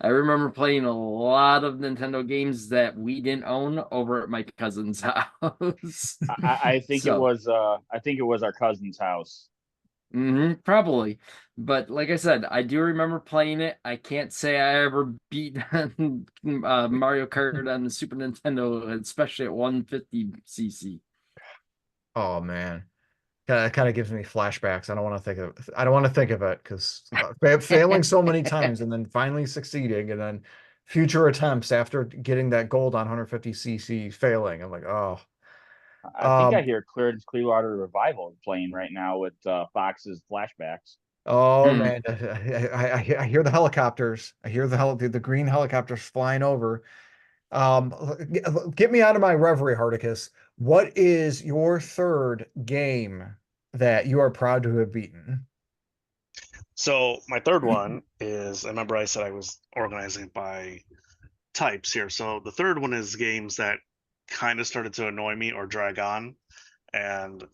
I remember playing a lot of Nintendo games that we didn't own over at my cousin's house. I think it So, was our cousin's house. probably. But like I said, I do remember playing it. I can't say I ever beat Mario Kart on the Super Nintendo, especially at 150 cc. Oh man. Kind of gives me flashbacks. I don't want to think of it, because failing so many times and then finally succeeding, and then future attempts after getting that gold on 150 cc failing. I'm like, oh. I think I hear Clearwater Revival playing right now with Fox's flashbacks. Oh man, I hear the helicopters. I hear the green helicopters flying over. Get me out of my reverie, Hardicus. What is your third game that you are proud to have beaten? So my third one is, I remember I said I was organizing by types here. So the third one is games that kind of started to annoy me or drag on. And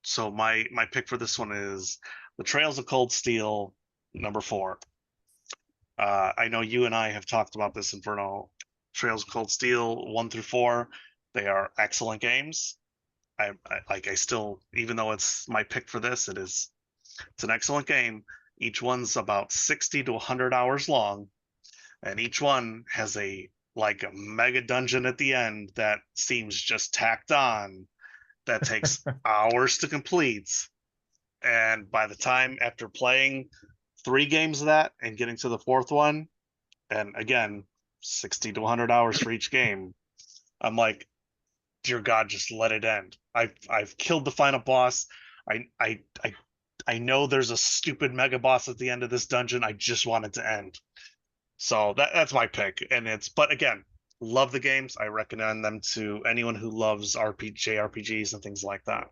so my pick for this one is The Trails of Cold Steel, number 4. I know you and I have talked about this Inferno. Trails of Cold Steel 1 through 4. They are excellent games. I still, even though it's my pick for this, it's an excellent game. Each one's about 60 to 100 hours long, and each one has a mega dungeon at the end that seems just tacked on, that takes hours to complete. And by the time, after playing 3 games of that and getting to the 4th one, and again 60 to 100 hours for each game, I'm like, dear God, just let it end. I've killed the final boss. I know there's a stupid mega boss at the end of this dungeon. I just want it to end. So that's my pick. But again, love the games. I recommend them to anyone who loves JRPGs and things like that.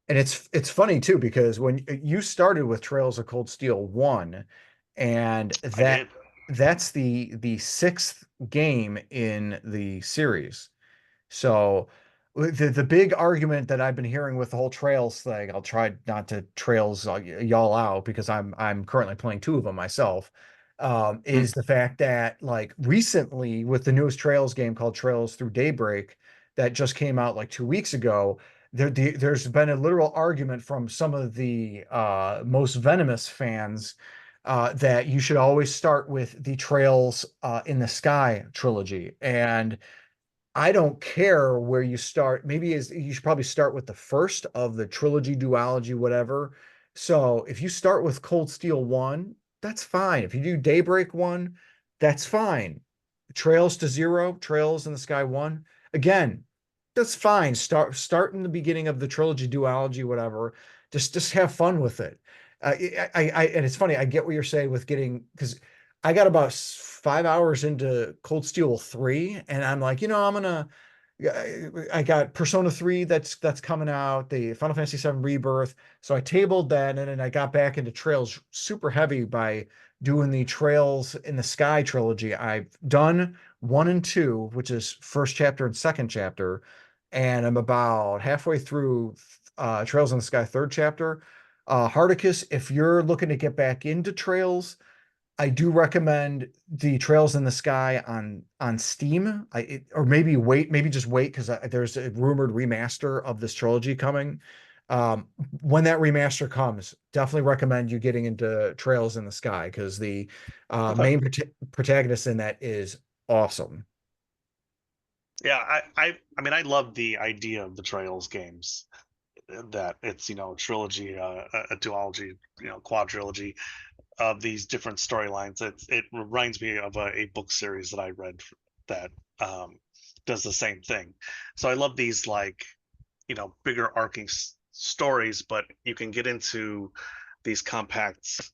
And it's funny too, because when you started with Trails of Cold Steel 1, and that's the 6th game in the series. So the big argument that I've been hearing with the whole Trails thing, I'll try not to trails y'all out because I'm currently playing 2 of them myself, is the fact that like recently with the newest Trails game called Trails Through Daybreak that just came out like 2 weeks ago, there's been a literal argument from some of the most venomous fans that you should always start with the Trails in the Sky trilogy. And I don't care where you start. You should probably start with the first of the trilogy, duology, whatever. So if you start with Cold Steel 1, that's fine. If you do Daybreak 1, that's fine. Trails to Zero, Trails in the Sky 1, again, that's fine. Start in the beginning of the trilogy, duology, whatever. Just have fun with it. And it's funny. I get what you're saying with because I got about 5 hours into Cold Steel 3, and I'm like, I got Persona 3 that's coming out, the Final Fantasy 7 Rebirth. So I tabled that, and then I got back into Trails super heavy by doing the Trails in the Sky trilogy. I've done 1 and 2, which is first chapter and second chapter, and I'm about halfway through Trails in the Sky third chapter. Hardicus, if you're looking to get back into Trails, I do recommend the Trails in the Sky on Steam. Or maybe just wait because there's a rumored remaster of this trilogy coming. When that remaster comes, definitely recommend you getting into Trails in the Sky because the main protagonist in that is awesome. Yeah, I mean, I love the idea of the Trails games. That it's trilogy, a duology, quadrilogy of these different storylines. It reminds me of a book series that I read that does the same thing. So I love these bigger arcing stories, but you can get into these compact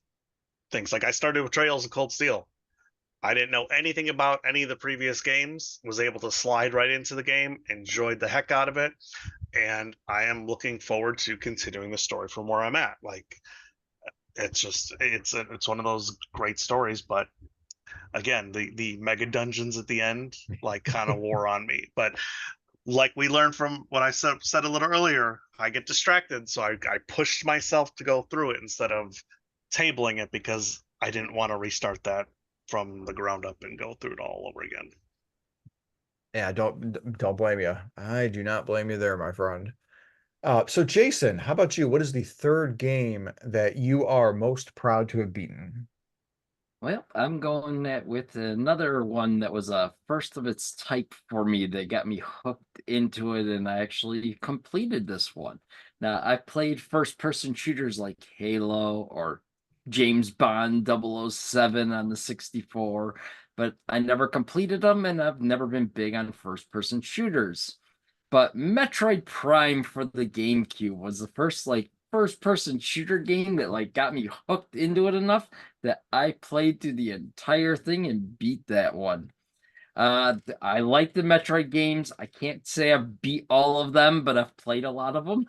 things. Like I started with Trails of Cold Steel. I didn't know anything about any of the previous games, was able to slide right into the game, enjoyed the heck out of it, and I am looking forward to continuing the story from where I'm at. Like it's one of those great stories, but again, the mega dungeons at the end kind of wore on me. But like we learned from what I said a little earlier, I get distracted, so I pushed myself to go through it instead of tabling it because I didn't want to restart that from the ground up and go through it all over again. Yeah, don't blame you. I do not blame you there, my friend. So Jason, how about you? What is the third game that you are most proud to have beaten? Well, I'm going with another one that was a first of its type for me that got me hooked into it, and I actually completed this one. Now, I've played first-person shooters like Halo or James Bond 007 on the 64, but I never completed them, and I've never been big on first-person shooters. But Metroid Prime for the GameCube was the first first-person shooter game that got me hooked into it enough that I played through the entire thing and beat that one. I like the Metroid games. I can't say I've beat all of them, but I've played a lot of them.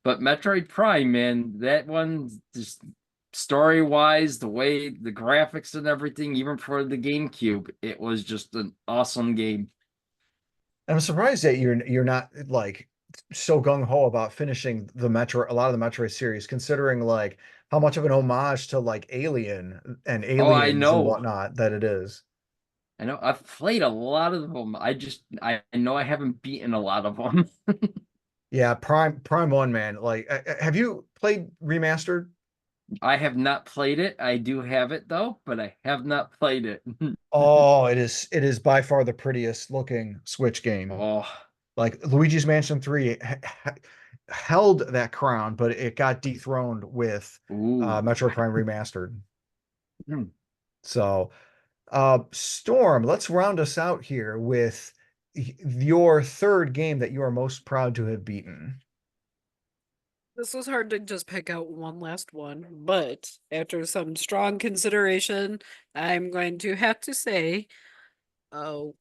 But Metroid Prime, man, that one just story-wise, the way the graphics and everything, even for the GameCube, it was just an awesome game. I'm surprised that you're not like so gung-ho about finishing a lot of the Metroid series, considering like how much of an homage to like Alien and Oh, I Aliens and know. whatnot that it is. I know I've played a lot of them. I know I haven't beaten a lot of them. Yeah, Prime 1, man. Like, have you played Remastered? I have not played it. I do have it though, but I have not played it. Oh, it is by far the prettiest looking Switch game. Oh, Like Luigi's Mansion 3 held that crown, but it got dethroned with ooh. Metroid Prime Remastered. Hmm. So, Storm, let's round us out here with your third game that you are most proud to have beaten. This was hard to just pick out one last one, but after some strong consideration, I'm going to have to say, oh,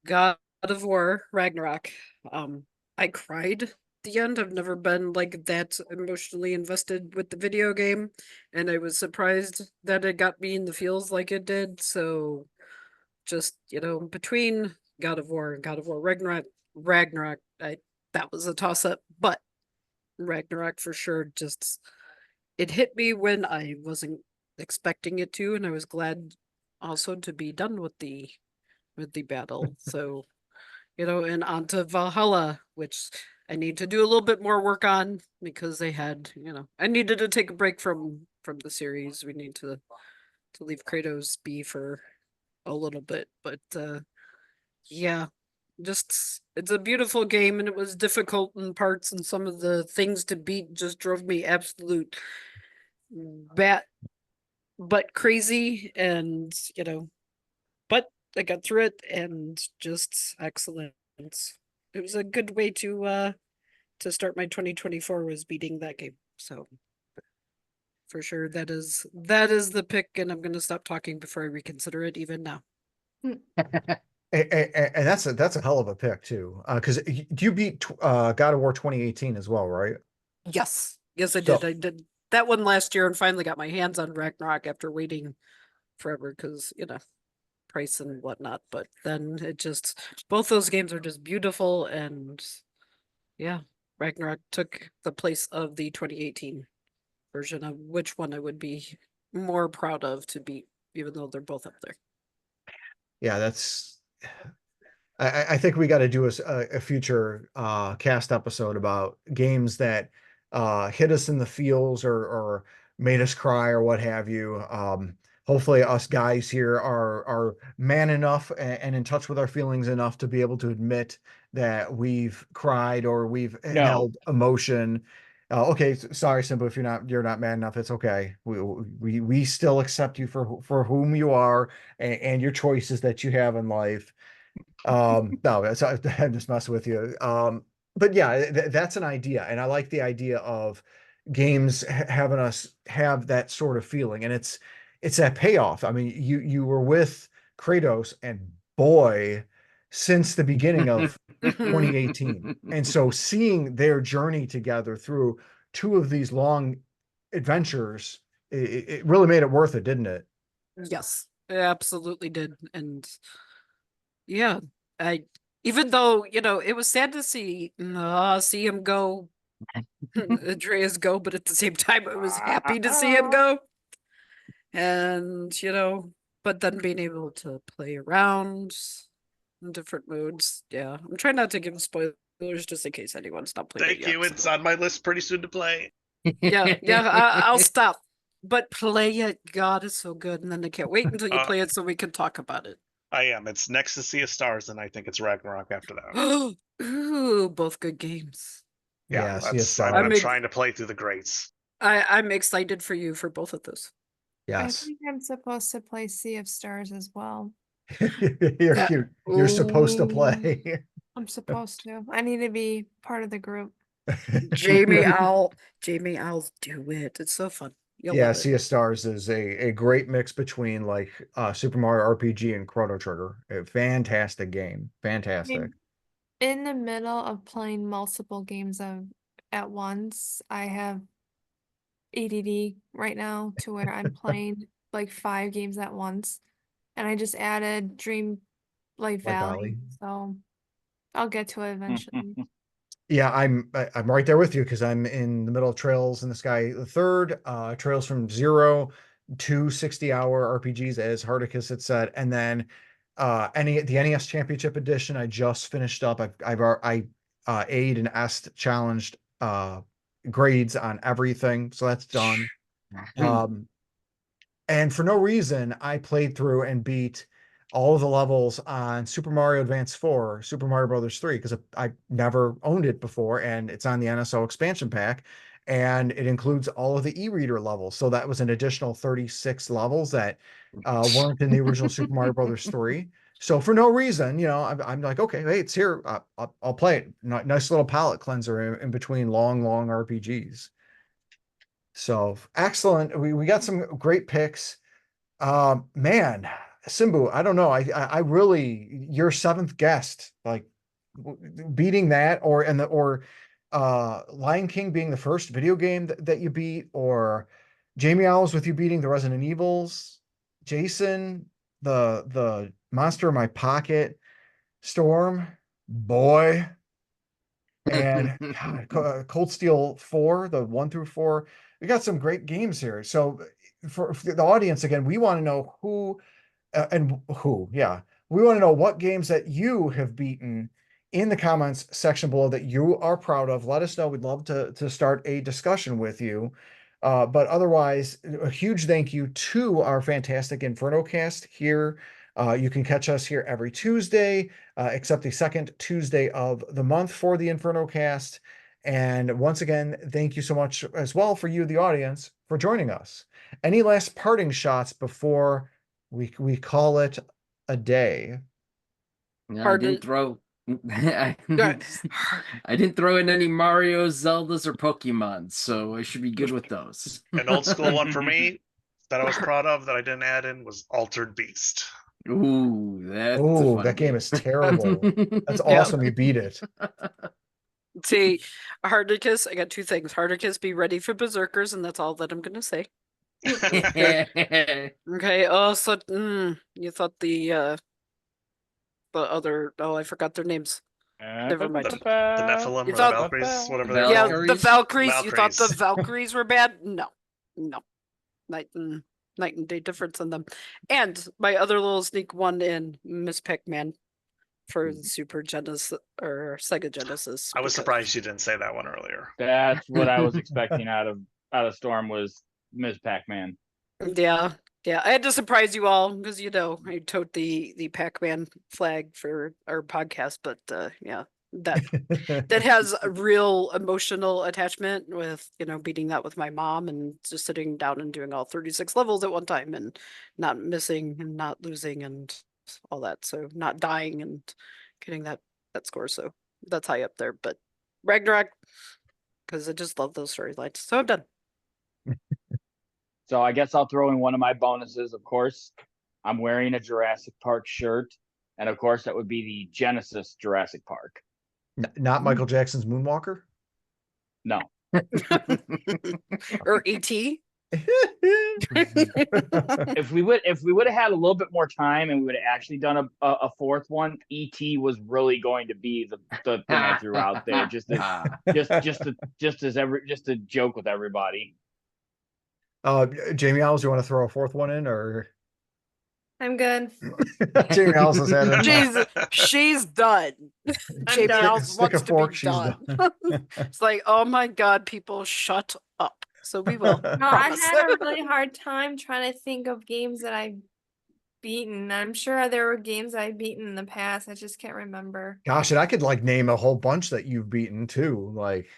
God of War Ragnarok. I cried at the end. I've never been like that emotionally invested with the video game, and I was surprised that it got me in the feels like it did. So, just between God of War and God of War Ragnarok, that was a toss up, but Ragnarok for sure. Just it hit me when I wasn't expecting it to, and I was glad also to be done with the battle. So, and onto Valhalla, which I need to do a little bit more work on because they had, I needed to take a break from the series. We need to leave Kratos be for a little bit, but yeah, just it's a beautiful game, and it was difficult in parts, and some of the things to beat just drove me absolute bat but crazy, and but I got through it, and just excellent. It was a good way to start my 2024 was beating that game. So for sure that is the pick, and I'm gonna stop talking before I reconsider it even now. And that's a hell of a pick too. Because you beat God of War 2018 as well, right? Yes. Yes, I So did. I did that one last year and finally got my hands on Ragnarok after waiting forever because, price and whatnot. But then it just, both those games are just beautiful. And yeah, Ragnarok took the place of the 2018 version of which one I would be more proud of to beat, even though they're both up there. yeah, that's I think we got to do a future cast episode about games that hit us in the feels or made us cry or what have you. Hopefully us guys here are man enough and in touch with our feelings enough to be able to admit that we've cried or we've held emotion. Okay, sorry, Simba, if you're not man enough, it's okay. We still accept you for whom you are and your choices that you have in life. No, I'm just messing with you. But yeah, that's an idea, and I like the idea of games having us have that sort of feeling, and it's that payoff. I mean, you were with Kratos, and boy, since the beginning of 2018, and so seeing their journey together through two of these long adventures, it really made it worth it, didn't it? Yes, it absolutely did. And yeah, I even though it was sad to see him go, Andreas go, but at the same time, I was happy to see him go. And but then being able to play around in different modes, yeah. I'm trying not to give spoilers just in case anyone's not played it Thank yet. you. It's on my list pretty soon to play. Yeah, I'll stop. But play it, God, is so good, and then I can't wait until you play it so we can talk about it. I am. It's next to Sea of Stars, and I think it's Ragnarok after that. Ooh, both good games. Yeah, yes, I'm trying to play through the greats. I'm excited for you for both of those. Yes. I think I'm supposed to play Sea of Stars as well. You're cute. You're supposed to play. I'm supposed to. I need to be part of the group. Jamie Owl. Jamie Owls do it. It's so fun. You'll Yeah, love Sea it. of Stars is a great mix between like Super Mario RPG and Chrono Trigger. A fantastic game. Fantastic. In the middle of playing multiple games at once, I have ADD right now to where I'm playing like 5 games at once. And I just added Dream Light Valley, so I'll get to it eventually. Yeah, I'm right there with you because I'm in the middle of Trails in the Sky the Third, Trails from 0 to 60-hour RPGs, as Hardicus had said, and then the NES Championship Edition I just finished up. I A'd and S'd challenged grades on everything, so that's done. And for no reason, I played through and beat all of the levels on Super Mario Advance 4, Super Mario Brothers 3, because I never owned it before, and it's on the NSO expansion pack, and it includes all of the e-reader levels. So that was an additional 36 levels that weren't in the original Super Mario Brothers 3. So for no reason, I'm like, okay, hey, it's here. I'll play it. Nice little palate cleanser in between long RPGs. So excellent. We got some great picks. Man, Simbu, I don't know. I really, your 7th guest, like beating that, or Lion King being the first video game that you beat, or Jamie Owls with you beating the Resident Evils, Jason, the Monster in My Pocket, Storm, boy, and God, Cold Steel 4, the 1 through 4. We got some great games here. So for the audience, again, we want to know yeah. We want to know what games that you have beaten in the comments section below that you are proud of. Let us know. We'd love to start a discussion with you. But otherwise, a huge thank you to our fantastic Inferno cast here. You can catch us here every Tuesday, except the second Tuesday of the month for the Inferno cast. And once again, thank you so much as well for you, the audience, for joining us. Any last parting shots before we call it a day? No, I didn't throw. I didn't throw in any Mario, Zeldas, or Pokemon, so I should be good with those. An old school one for me that I was proud of that I didn't add in was Altered Beast. Ooh, that's that game is terrible. That's awesome. You beat it. See, Hardicus, I got 2 things. Hardicus, be ready for berserkers, and that's all that I'm gonna say. Okay. Oh, so you thought the other, I forgot their names. Never mind. The Nephilim You or thought- the Valkyries, whatever The they're called. Yeah, the Valkyries. You thought the Valkyries. Valkyries were bad? No. Night and day difference in them. And my other little sneak one in Miss Pac-Man for the Super Genesis or Sega Genesis. I was because- surprised you didn't say that one earlier. That's what I was expecting out of Storm was Ms. Pac-Man. Yeah. I had to surprise you all because I tote the Pac-Man flag for our podcast, but yeah, that has a real emotional attachment with beating that with my mom and just sitting down and doing all 36 levels at one time and not missing and not losing and all that, so not dying and getting that score, so that's high up there. But Ragnarok, because I just love those storylines, so I'm done. So I guess I'll throw in one of my bonuses. Of course, I'm wearing a Jurassic Park shirt, and of course that would be the Genesis Jurassic Park. Not Michael Jackson's Moonwalker? No. Or E.T. If we would have had a little bit more time and we would have actually done a 4th one, E.T. was really going to be the thing I threw out there, just to joke with everybody. Jamie Owls, you want to throw a 4th one in, or I'm good. Jamie Owls has had She's done. Jamie done. Owls Stick a wants to fork, be she's done. It's like, oh my god, people, shut up. So we will. No, I had a really hard time trying to think of games that I've beaten. I'm sure there were games I've beaten in the past. I just can't remember. Gosh, and I could like name a whole bunch that you've beaten too. Like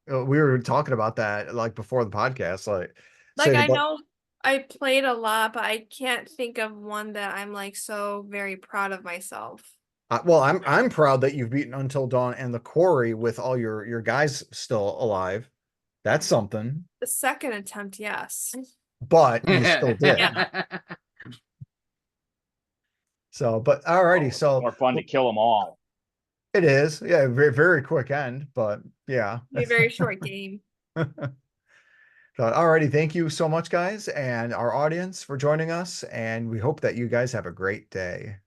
we were talking about that like before the podcast. Like I know I played a lot, but I can't think of one that I'm like so very proud of myself. Well, I'm proud that you've beaten Until Dawn and the Quarry with all your guys still alive. That's something. The second attempt, yes. But you still did. Yeah. So, but alrighty, It's so more fun to kill them all. it is. Yeah, very, very quick end, but yeah. Be a very short game. So, alrighty, thank you so much, guys, and our audience for joining us, and we hope that you guys have a great day.